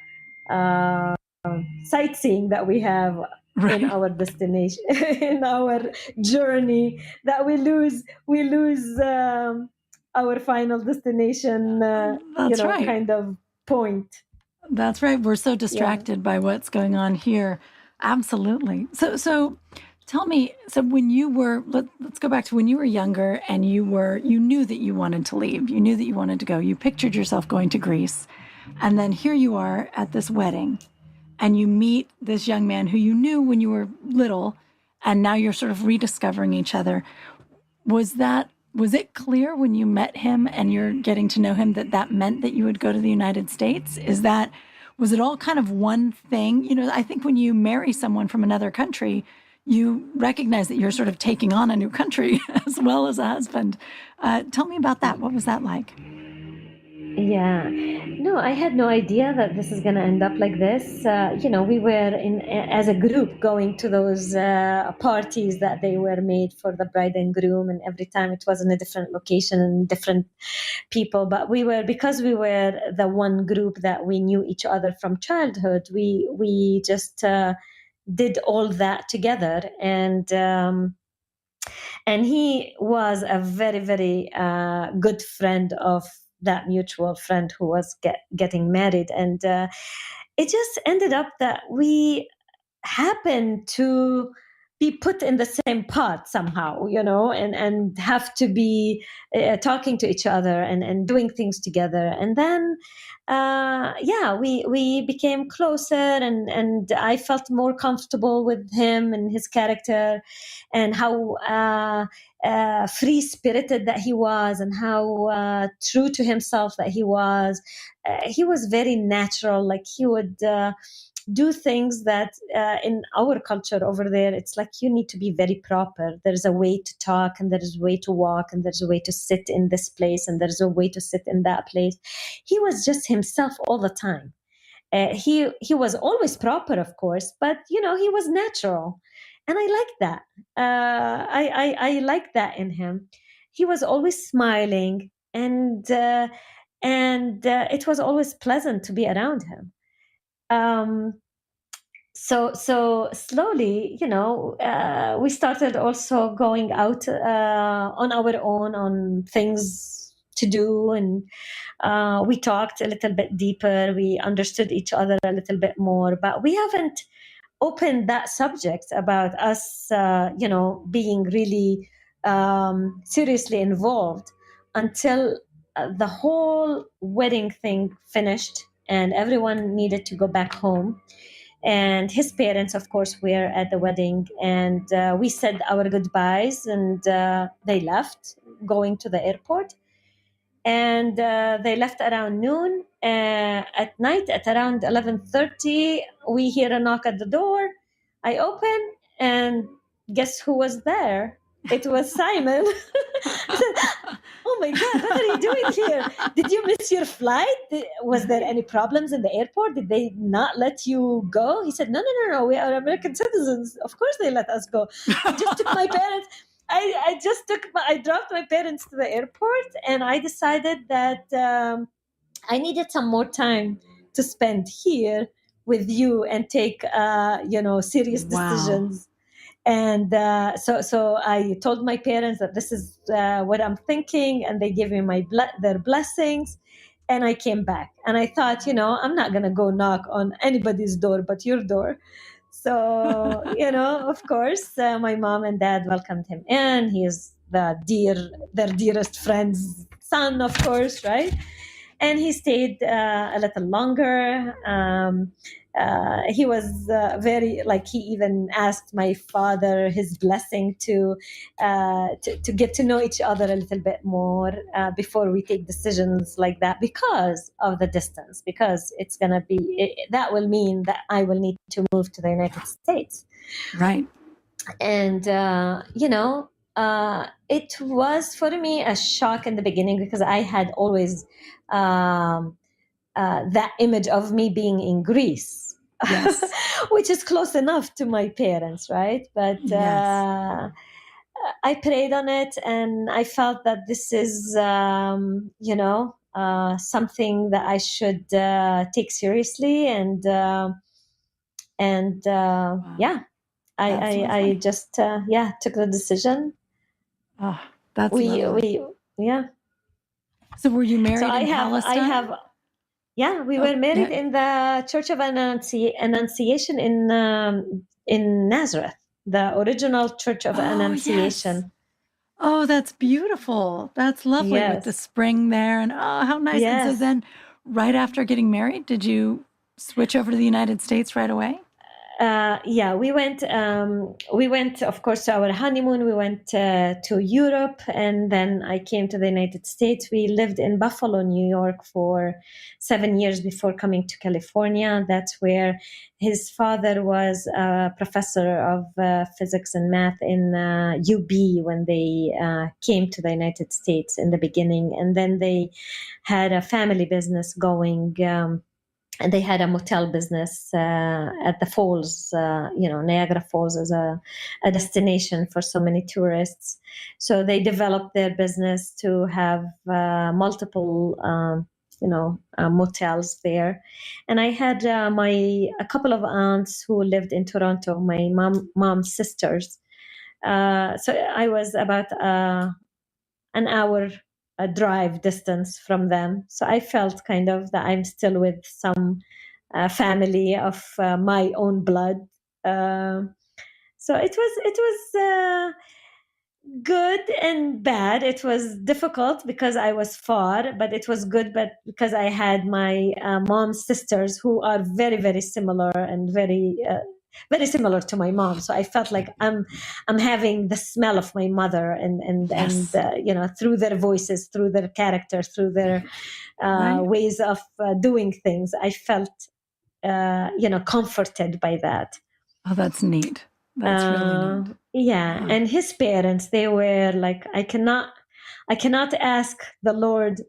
sightseeing that we have in our destination, in our journey, that we lose our final destination kind of point. That's right. We're so distracted by what's going on here. Absolutely. So tell me, so when you were, let's go back to when you were younger and you knew that you wanted to leave, you knew that you wanted to go, you pictured yourself going to Greece, and then here you are at this wedding, and you meet this young man who you knew when you were little, and now you're sort of rediscovering each other. Was it clear when you met him and you're getting to know him that meant that you would go to the United States? Was it all kind of one thing? I think when you marry someone from another country, you recognize that you're sort of taking on a new country as well as a husband. Tell me about that. What was that like? Yeah, no, I had no idea that this is going to end up like this. We were as a group going to those parties that they were made for the bride and groom, and every time it was in a different location and different people. But because we were the one group that we knew each other from childhood, we just did all that together, and he was a very, very good friend of that mutual friend who was getting married. And it just ended up that we happened to be put in the same pot somehow, and have to be talking to each other and doing things together. And then, we became closer, and I felt more comfortable with him and his character, and how free spirited that he was, and how true to himself that he was. He was very natural. Like, he would do things that in our culture over there, it's like you need to be very proper. There's a way to talk, and there's a way to walk, and there's a way to sit in this place, and there's a way to sit in that place. He was just himself all the time. He was always proper, of course, but he was natural, and I like that. I like that in him. He was always smiling, and it was always pleasant to be around him. So slowly, we started also going out on our own on things to do, and we talked a little bit deeper. We understood each other a little bit more, but we haven't opened that subject about us, being really seriously involved until the whole wedding thing finished, and everyone needed to go back home. And his parents, of course, were at the wedding, and we said our goodbyes, and they left, going to the airport. And they left around noon. At night, at around 11:30, we hear a knock at the door. I open, and guess who was there? It was Simon. I said, "Oh my God, what are you doing here? Did you miss your flight? Was there any problems in the airport? Did they not let you go?" He said, No. We are American citizens. Of course they let us go. I just took my parents. I dropped my parents to the airport, and I decided that I needed some more time to spend here with you and take, serious decisions. And so I told my parents that this is what I'm thinking, and they gave me their blessings. And I came back, and I thought, I'm not going to go knock on anybody's door but your door. So, of course, my mom and dad welcomed him in. He is their dearest friend's son, of course, right? And he stayed a little longer. He was he even asked my father his blessing to get to know each other a little bit more before we take decisions like that, because of the distance, because it's going to be, that will mean that I will need to move to the United States. Right. And, it was for me a shock in the beginning, because I had always that image of me being in Greece, yes. which is close enough to my parents, right? But yes. I prayed on it, and I felt that this is, something that I should take seriously, and wow. I just took the decision. Oh, that's lovely. So were you married in Palestine? We were married in the Church of Annunciation in Nazareth, the original Church of Annunciation. Yes. Oh, that's beautiful. That's lovely, yes. With the spring there, and how nice. Yes. And so then right after getting married, did you switch over to the United States right away? Yeah, we went. Of course, to our honeymoon. We went to Europe, and then I came to the United States. We lived in Buffalo, New York, for 7 years before coming to California. That's where his father was a professor of physics and math in UB when they came to the United States in the beginning, and then they had a family business going. And they had a motel business at the falls. Niagara Falls is a destination for so many tourists. So they developed their business to have multiple, motels there. And I had a couple of aunts who lived in Toronto, my mom's sisters. So I was about an hour a drive distance from them. So I felt kind of that I'm still with some family of my own blood. So it was good and bad. It was difficult because I was far, but it was good, but because I had my mom's sisters who are very, very similar and very similar to my mom. So I felt like I'm having the smell of my mother and Yes. through their voices, through their character, through their Right. ways of doing things. I felt, comforted by that. Oh, that's neat. That's really neat. Yeah. Wow. And his parents, they were like, I cannot ask the Lord,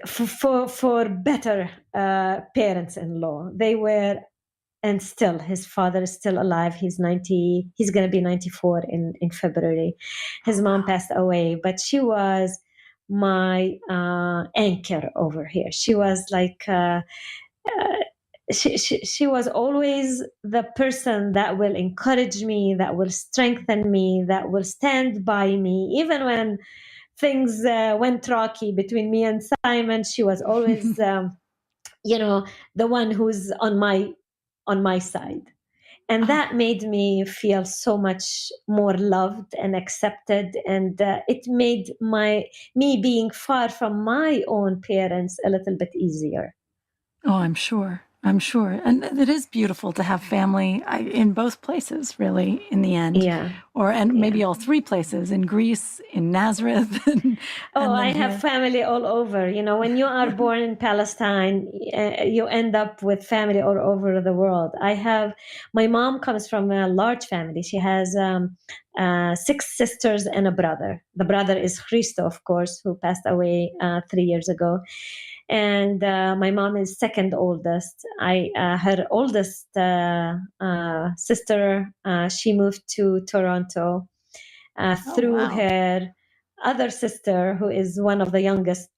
for better parents-in-law. They were, and still his father is still alive. He's 90. He's going to be 94 in February. His mom passed away, but she was my anchor over here. She was like, she was always the person that will encourage me, that will strengthen me, that will stand by me, even when things went rocky between me and Simon. She was always, the one who's on my side. And that made me feel so much more loved and accepted. And it made me being far from my own parents a little bit easier. Oh, I'm sure. And it is beautiful to have family in both places, really, in the end. Yeah. And maybe all three places, in Greece, in Nazareth. I have family all over. When you are born in Palestine, you end up with family all over the world. My mom comes from a large family. She has 6 sisters and a brother. The brother is Christo, of course, who passed away 3 years ago. And my mom is second oldest. Her oldest sister, she moved to Toronto through her other sister, who is one of the youngest.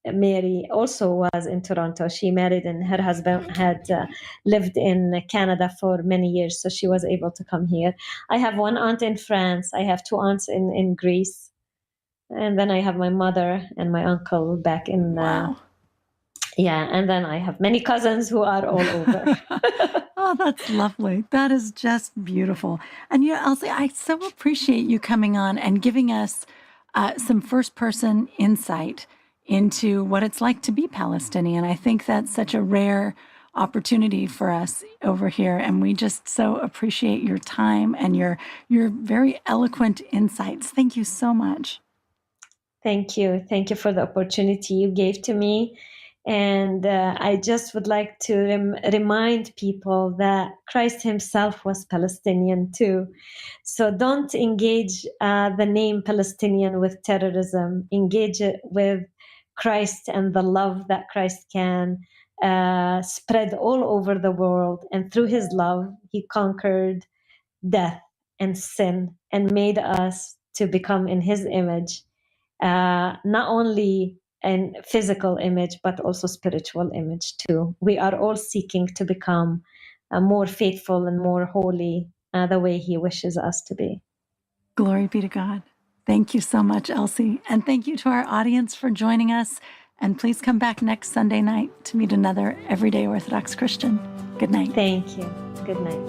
Mary also was in Toronto. She married, and her husband had lived in Canada for many years, so she was able to come here. I have one aunt in France. I have 2 aunts in Greece. And then I have my mother and my uncle back in. Wow. Yeah, and then I have many cousins who are all over. Oh, that's lovely. That is just beautiful. And Elsie, I so appreciate you coming on and giving us some first-person insight into what it's like to be Palestinian. I think that's such a rare opportunity for us over here, and we just so appreciate your time and your very eloquent insights. Thank you so much. Thank you for the opportunity you gave to me. And I just would like to remind people that Christ himself was Palestinian too. So don't engage the name Palestinian with terrorism. Engage it with Christ and the love that Christ can spread all over the world. And through his love, he conquered death and sin and made us to become in his image, not only an physical image, but also spiritual image too. We are all seeking to become more faithful and more holy the way he wishes us to be. Glory be to God. Thank you so much, Elsie. And thank you to our audience for joining us. And please come back next Sunday night to meet another everyday Orthodox Christian. Good night. Thank you. Good night.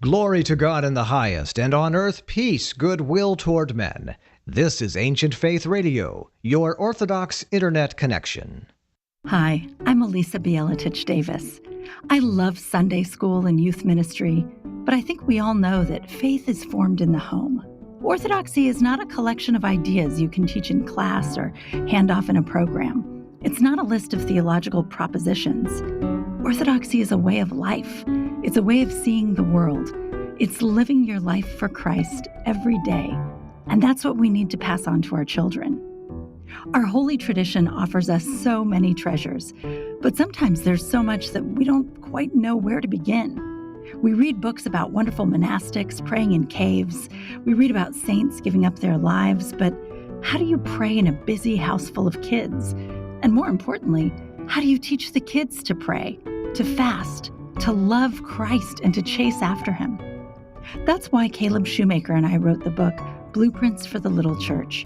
Glory to God in the highest, and on earth peace, goodwill toward men. This is Ancient Faith Radio, your Orthodox Internet connection. Hi, I'm Elisa Bielatich-Davis. I love Sunday school and youth ministry, but I think we all know that faith is formed in the home. Orthodoxy is not a collection of ideas you can teach in class or hand off in a program. It's not a list of theological propositions. Orthodoxy is a way of life. It's a way of seeing the world. It's living your life for Christ every day. And that's what we need to pass on to our children. Our holy tradition offers us so many treasures, but sometimes there's so much that we don't quite know where to begin. We read books about wonderful monastics praying in caves. We read about saints giving up their lives, but how do you pray in a busy house full of kids? And more importantly, how do you teach the kids to pray, to fast, to love Christ, and to chase after him? That's why Caleb Shoemaker and I wrote the book, Blueprints for the Little Church.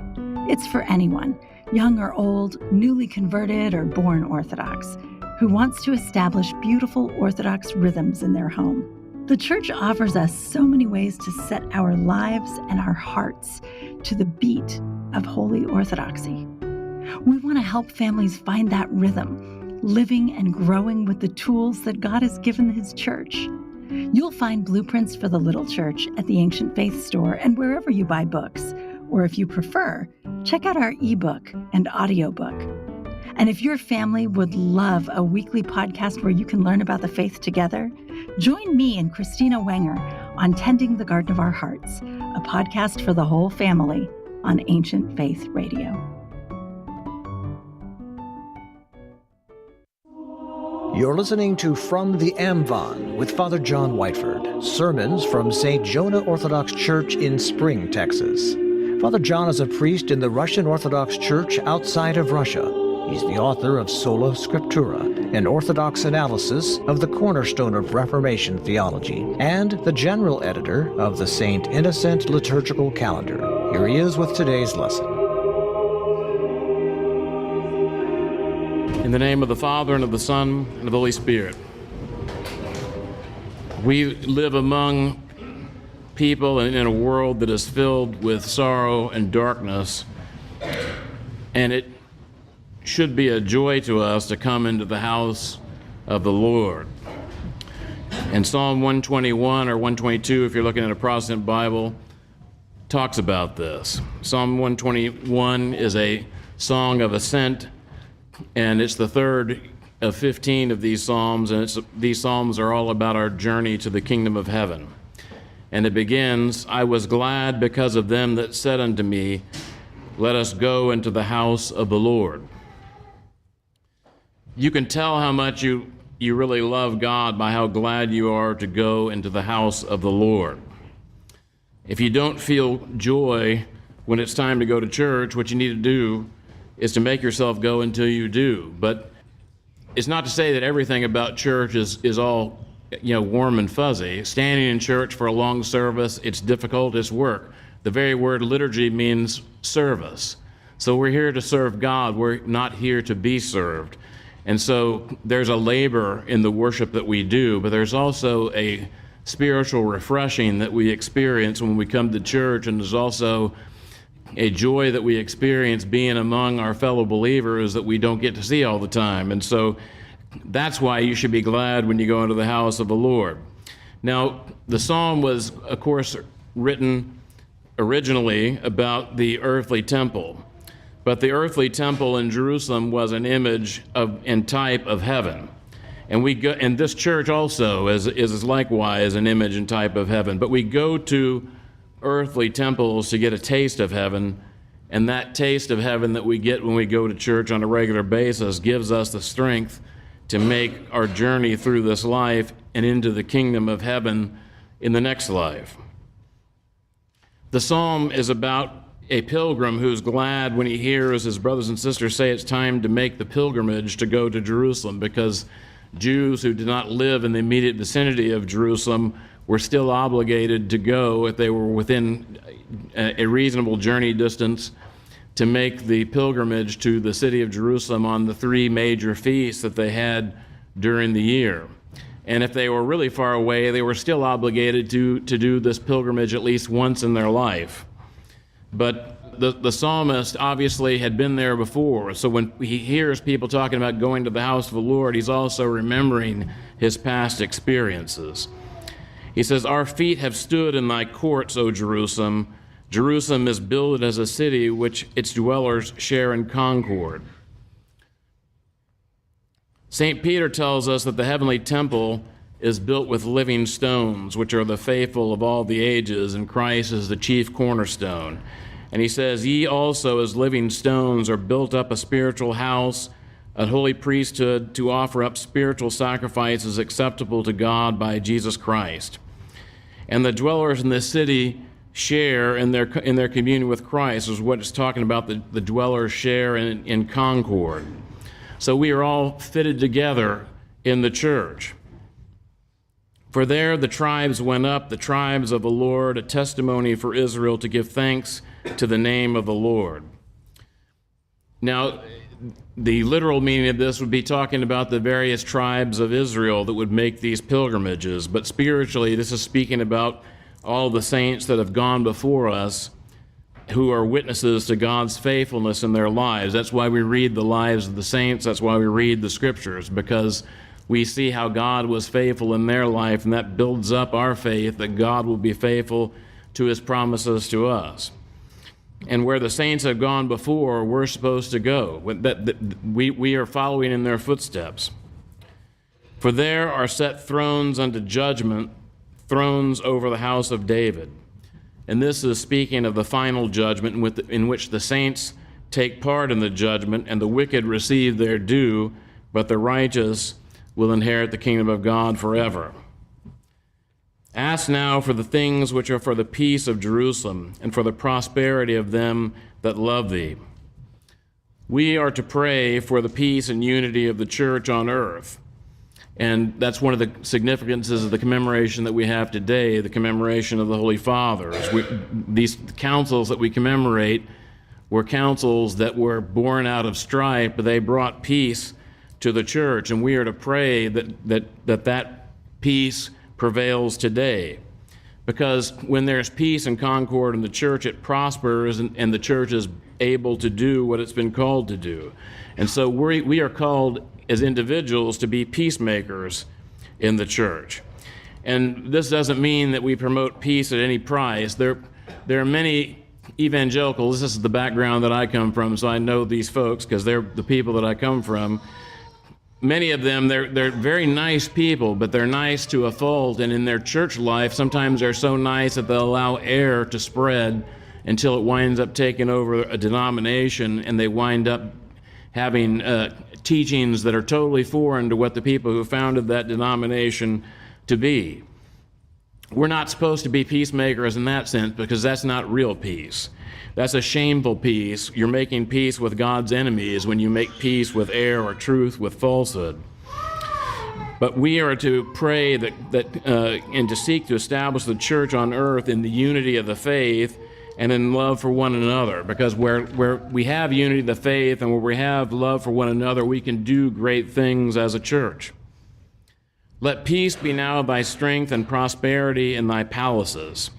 It's for anyone, young or old, newly converted or born Orthodox, who wants to establish beautiful Orthodox rhythms in their home. The Church offers us so many ways to set our lives and our hearts to the beat of Holy Orthodoxy. We want to help families find that rhythm, living and growing with the tools that God has given His Church. You'll find Blueprints for the Little Church at the Ancient Faith store and wherever you buy books. Or if you prefer, check out our ebook and audiobook. And if your family would love a weekly podcast where you can learn about the faith together, join me and Christina Wenger on Tending the Garden of Our Hearts, a podcast for the whole family on Ancient Faith Radio. You're listening to From the Amvon with Father John Whiteford, sermons from St. Jonah Orthodox Church in Spring, Texas. Father John is a priest in the Russian Orthodox Church outside of Russia. He's the author of Sola Scriptura, an Orthodox analysis of the cornerstone of Reformation theology, and the general editor of the St. Innocent Liturgical Calendar. Here he is with today's lesson. In the name of the Father, and of the Son, and of the Holy Spirit. We live among people and in a world that is filled with sorrow and darkness, and it should be a joy to us to come into the house of the Lord. And Psalm 121 or 122, if you're looking at a Protestant Bible, talks about this. Psalm 121 is a song of ascent, and it's the third of 15 of these psalms, and these psalms are all about our journey to the kingdom of heaven. And it begins, I was glad because of them that said unto me, let us go into the house of the Lord. You can tell how much you really love God by how glad you are to go into the house of the Lord. If you don't feel joy when it's time to go to church, what you need to do is to make yourself go until you do. But it's not to say that everything about church is all, warm and fuzzy. Standing in church for a long service, it's difficult, it's work. The very word liturgy means service. So we're here to serve God. We're not here to be served. And so there's a labor in the worship that we do, but there's also a spiritual refreshing that we experience when we come to church, and there's also a joy that we experience being among our fellow believers that we don't get to see all the time. And so that's why you should be glad when you go into the house of the Lord. Now, the psalm was, of course, written originally about the earthly temple. But the earthly temple in Jerusalem was an image of and type of heaven. And this church also is likewise an image and type of heaven. But we go to earthly temples to get a taste of heaven, and that taste of heaven that we get when we go to church on a regular basis gives us the strength to make our journey through this life and into the kingdom of heaven in the next life. The psalm is about a pilgrim who's glad when he hears his brothers and sisters say it's time to make the pilgrimage to go to Jerusalem, because Jews who did not live in the immediate vicinity of Jerusalem were still obligated to go if they were within a reasonable journey distance to make the pilgrimage to the city of Jerusalem on the three major feasts that they had during the year. And if they were really far away, they were still obligated to do this pilgrimage at least once in their life. But the psalmist obviously had been there before, so when he hears people talking about going to the house of the Lord, he's also remembering his past experiences. He says, "Our feet have stood in thy courts, O Jerusalem. Jerusalem is builded as a city which its dwellers share in concord." St. Peter tells us that the heavenly temple is built with living stones, which are the faithful of all the ages, and Christ is the chief cornerstone. And he says, "Ye also as living stones are built up a spiritual house, a holy priesthood, to offer up spiritual sacrifices acceptable to God by Jesus Christ." And the dwellers in this city share in their communion with Christ, is what it's talking about, the dwellers share in concord. So we are all fitted together in the church. "For there the tribes went up, the tribes of the Lord, a testimony for Israel, to give thanks to the name of the Lord." Now, the literal meaning of this would be talking about the various tribes of Israel that would make these pilgrimages, but spiritually this is speaking about all the saints that have gone before us who are witnesses to God's faithfulness in their lives. That's why we read the lives of the saints. That's why we read the scriptures, because we see how God was faithful in their life, and that builds up our faith that God will be faithful to his promises to us. And where the saints have gone before, we're supposed to go. We are following in their footsteps. "For there are set thrones unto judgment, thrones over the house of David." And this is speaking of the final judgment in which the saints take part in the judgment, and the wicked receive their due, but the righteous will inherit the kingdom of God forever. "Ask now for the things which are for the peace of Jerusalem, and for the prosperity of them that love thee." We are to pray for the peace and unity of the church on earth. And that's one of the significances of the commemoration that we have today, the commemoration of the Holy Fathers. These councils that we commemorate were councils that were born out of strife, but they brought peace to the church, and we are to pray that peace prevails today. Because when there's peace and concord in the church, it prospers, and the church is able to do what it's been called to do. And so we are called as individuals to be peacemakers in the church. And this doesn't mean that we promote peace at any price. There are many evangelicals. This is the background that I come from, so I know these folks because they're the people that I come from. Many of them, they're very nice people, but they're nice to a fault, and in their church life, sometimes they're so nice that they'll allow error to spread until it winds up taking over a denomination, and they wind up having teachings that are totally foreign to what the people who founded that denomination to be. We're not supposed to be peacemakers in that sense, because that's not real peace. That's a shameful peace. You're making peace with God's enemies when you make peace with error or truth with falsehood. But we are to pray and to seek to establish the church on earth in the unity of the faith and in love for one another, because where we have unity of the faith and where we have love for one another, we can do great things as a church. "Let peace be now thy strength, and prosperity in thy palaces."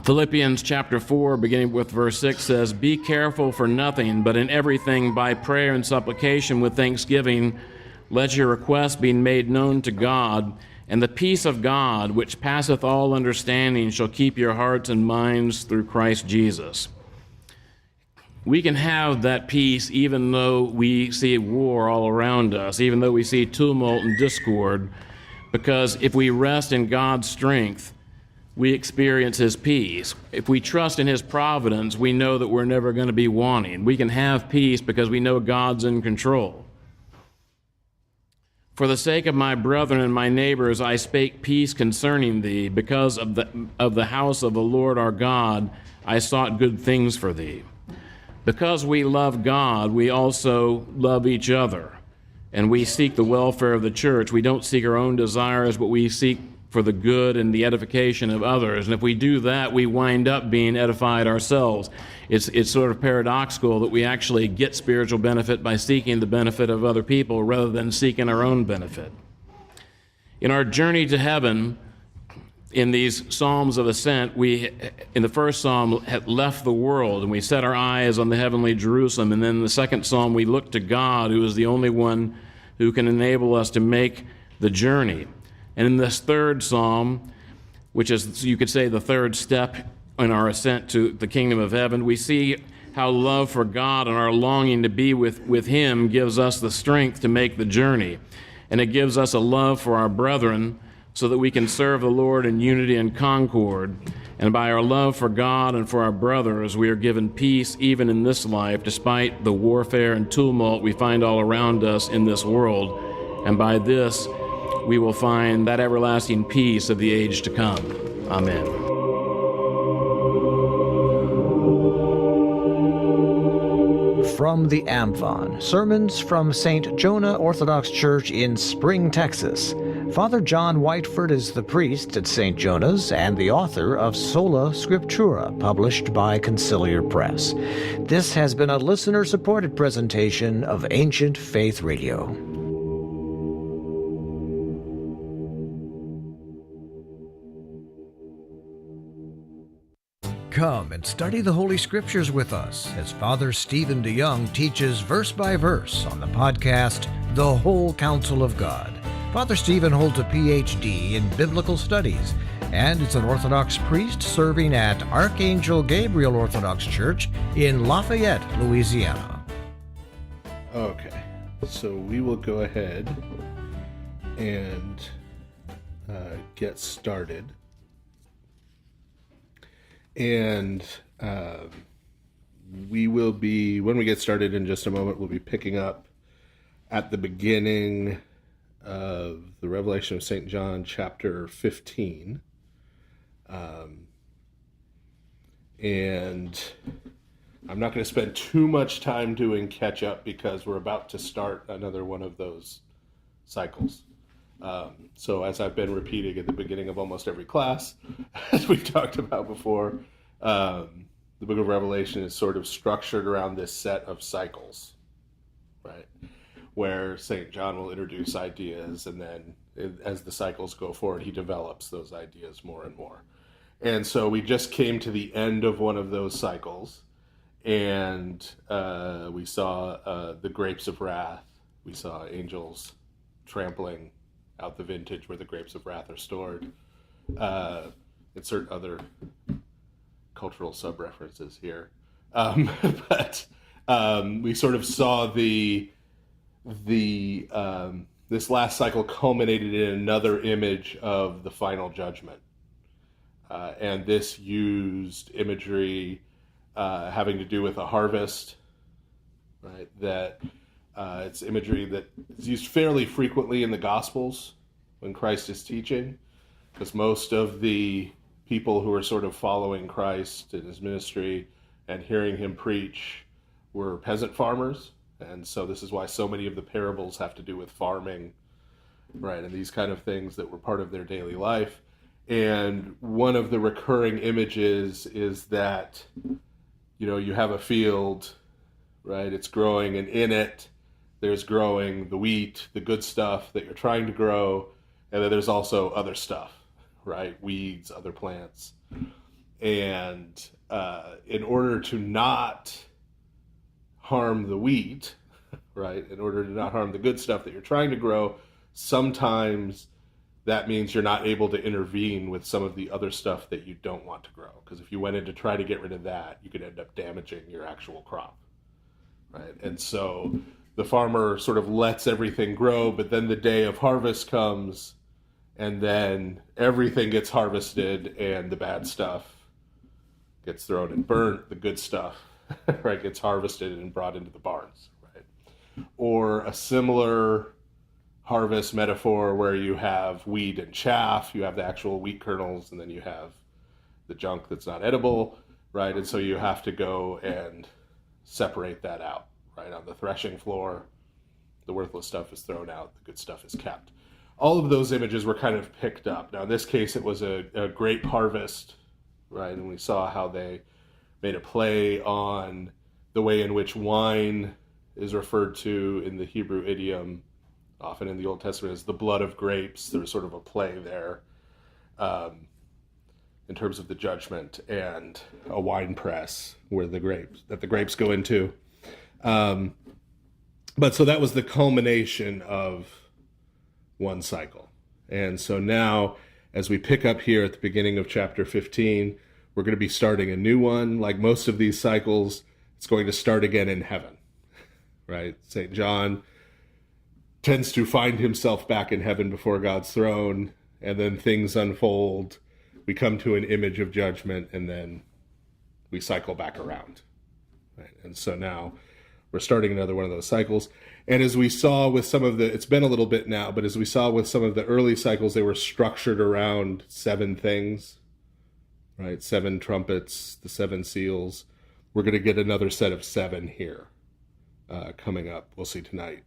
Philippians chapter 4, beginning with verse 6, says, "Be careful for nothing, but in everything by prayer and supplication with thanksgiving, let your requests be made known to God, and the peace of God, which passeth all understanding, shall keep your hearts and minds through Christ Jesus." We can have that peace even though we see war all around us, even though we see tumult and discord, because if we rest in God's strength, we experience his peace. If we trust in his providence, we know that we're never going to be wanting. We can have peace because we know God's in control. "For the sake of my brethren and my neighbors, I spake peace concerning thee. Because of the house of the Lord our God, I sought good things for thee." Because we love God, we also love each other, and we seek the welfare of the church. We don't seek our own desires, but we seek for the good and the edification of others. And if we do that, we wind up being edified ourselves. It's sort of paradoxical that we actually get spiritual benefit by seeking the benefit of other people rather than seeking our own benefit. In our journey to heaven, in these Psalms of Ascent, we, in the first Psalm, had left the world, and we set our eyes on the heavenly Jerusalem. And then in the second Psalm, we look to God, who is the only one who can enable us to make the journey. And in this third Psalm, which is, you could say, the third step in our ascent to the kingdom of heaven, we see how love for God and our longing to be with Him gives us the strength to make the journey. And it gives us a love for our brethren so that we can serve the Lord in unity and concord. And by our love for God and for our brothers, we are given peace even in this life, despite the warfare and tumult we find all around us in this world. And by this, we will find that everlasting peace of the age to come. Amen. From the Amvon, sermons from St. Jonah Orthodox Church in Spring, Texas. Father John Whiteford is the priest at St. Jonah's and the author of Sola Scriptura, published by Conciliar Press. This has been a listener-supported presentation of Ancient Faith Radio. Come and study the Holy Scriptures with us as Father Stephen DeYoung teaches verse by verse on the podcast, The Whole Counsel of God. Father Stephen holds a Ph.D. in Biblical Studies and is an Orthodox priest serving at Archangel Gabriel Orthodox Church in Lafayette, Louisiana. Okay, so we will go ahead and get started. And we will be, when we get started in just a moment, we'll be picking up at the beginning of the Revelation of St. John, chapter 15. And I'm not going to spend too much time doing catch up because we're about to start another one of those cycles. So as I've been repeating at the beginning of almost every class, as we've talked about before, the book of Revelation is sort of structured around this set of cycles, right? Where St. John will introduce ideas, and then as the cycles go forward, he develops those ideas more and more. And so we just came to the end of one of those cycles, and we saw the grapes of wrath. We saw angels trampling out the vintage where the grapes of wrath are stored. Insert other cultural sub-references here. But we sort of saw this last cycle culminated in another image of the final judgment. And this used imagery having to do with a harvest, right? That it's imagery that is used fairly frequently in the Gospels when Christ is teaching, because most of the people who are sort of following Christ in his ministry and hearing him preach were peasant farmers. And so this is why so many of the parables have to do with farming, right? And these kind of things that were part of their daily life. And one of the recurring images is that, you know, you have a field, right? It's growing, and in it, there's growing the wheat, the good stuff that you're trying to grow. And then there's also other stuff, right? Weeds, other plants. And in order to not harm the wheat, right? In order to not harm the good stuff that you're trying to grow, sometimes that means you're not able to intervene with some of the other stuff that you don't want to grow. Because if you went in to try to get rid of that, you could end up damaging your actual crop, right? And so the farmer sort of lets everything grow, but then the day of harvest comes, and then everything gets harvested, and the bad stuff gets thrown and burnt. The good stuff, right, gets harvested and brought into the barns, right? Or a similar harvest metaphor where you have wheat and chaff, you have the actual wheat kernels, and then you have the junk that's not edible, right? And so you have to go and separate that out, right? On the threshing floor, the worthless stuff is thrown out, the good stuff is kept. All of those images were kind of picked up. Now, in this case, it was a grape harvest, right? And we saw how they made a play on the way in which wine is referred to in the Hebrew idiom often in the Old Testament as the blood of grapes. There's sort of a play there in terms of the judgment, and a wine press where the grapes go into. But so that was the culmination of one cycle. And so now, as we pick up here at the beginning of chapter 15, we're going to be starting a new one. Like most of these cycles, it's going to start again in heaven, right? St. John tends to find himself back in heaven before God's throne, and then things unfold. We come to an image of judgment, and then we cycle back around, right? And so now we're starting another one of those cycles. And as we saw with some of it's been a little bit now, but as we saw with some of the early cycles, they were structured around 7 things, right? 7 trumpets, the 7 seals. We're going to get another set of 7 here coming up. We'll see tonight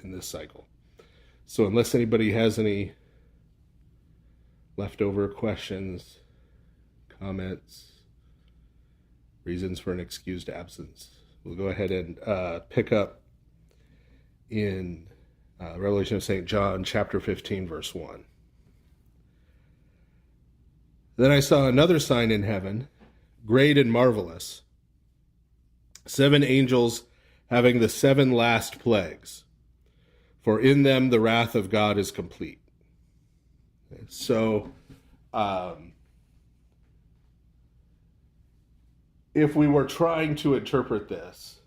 in this cycle. So unless anybody has any leftover questions, comments, reasons for an excused absence, we'll go ahead and pick up in Revelation of St. John, chapter 15, verse 1. Then I saw another sign in heaven, great and marvelous, 7 angels having the 7 last plagues, for in them the wrath of God is complete. So, if we were trying to interpret this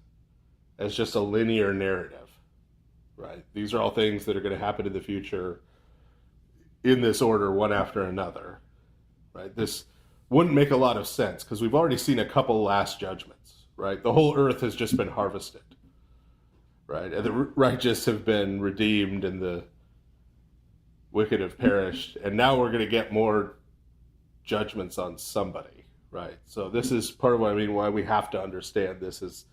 as just a linear narrative, right? These are all things that are going to happen in the future in this order, one after another, right? This wouldn't make a lot of sense because we've already seen a couple last judgments, right? The whole earth has just been harvested, right? And the righteous have been redeemed and the wicked have perished. And now we're going to get more judgments on somebody, right? So this is part of what I mean, why we have to understand this is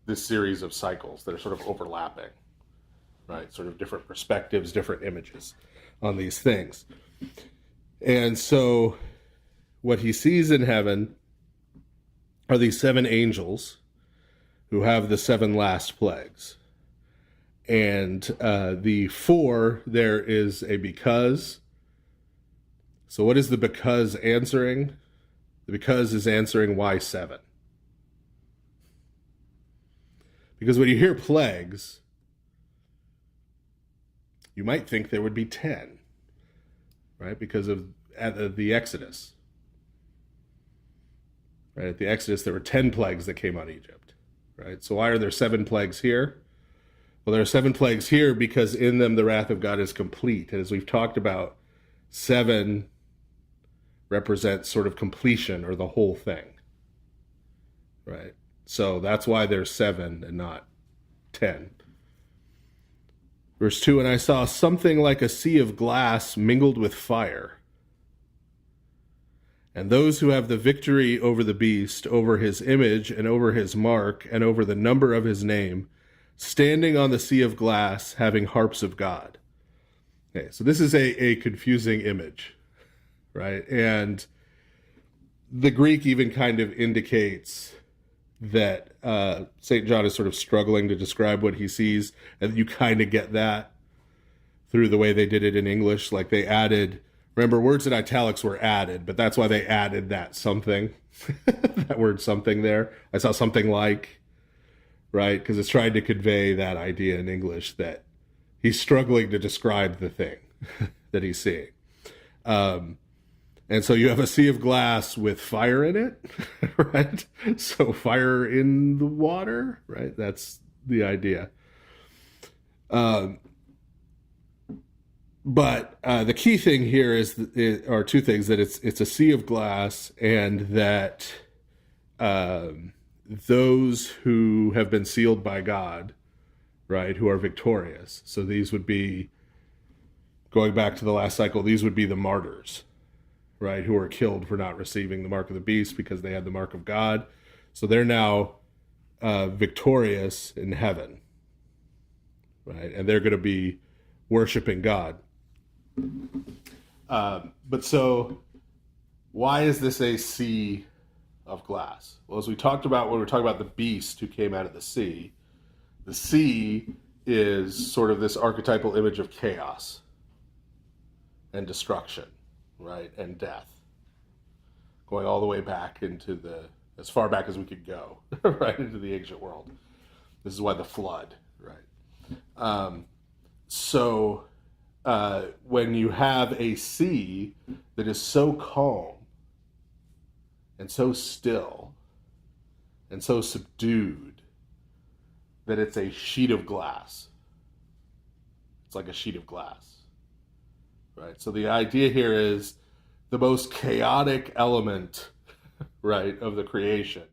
this series of cycles that are sort of overlapping, right? Sort of different perspectives, different images on these things. And so what he sees in heaven are these 7 angels who have the 7 last plagues. And the 4, there is a because. So what is the because answering? The because is answering why 7. Because when you hear plagues, you might think there would be 10, right? Because of the Exodus. Right? At the Exodus, there were 10 plagues that came on Egypt, right? So why are there 7 plagues here? Well, there are 7 plagues here because in them the wrath of God is complete. And as we've talked about, 7 represents sort of completion or the whole thing, right? So that's why there's 7 and not 10. Verse 2, and I saw something like a sea of glass mingled with fire. And those who have the victory over the beast, over his image and over his mark and over the number of his name, standing on the sea of glass, having harps of God. Okay, so this is a confusing image, right? And the Greek even kind of indicates that St. John is sort of struggling to describe what he sees, and you kind of get that through the way they did it in English. Like they added, remember, words in italics were added, but that's why they added that something, that word something there. I saw something like, right? Because it's trying to convey that idea in English that he's struggling to describe the thing that he's seeing. And so you have a sea of glass with fire in it, right? So fire in the water, right? That's the idea. But the key thing here are 2 things: that it's a sea of glass, and that those who have been sealed by God, right, who are victorious. So these would be, going back to the last cycle, these would be the martyrs, right, who are killed for not receiving the mark of the beast because they had the mark of God. So they're now victorious in heaven, right? And they're going to be worshiping God. But so why is this a sea of glass? Well, as we talked about when we were talking about the beast who came out of the sea is sort of this archetypal image of chaos and destruction, right, and death, going all the way back into as far back as we could go, right, into the ancient world. This is why the flood, right? So when you have a sea that is so calm and so still and so subdued that it's a sheet of glass. It's like a sheet of glass, right? So the idea here is the most chaotic element, right, of the creation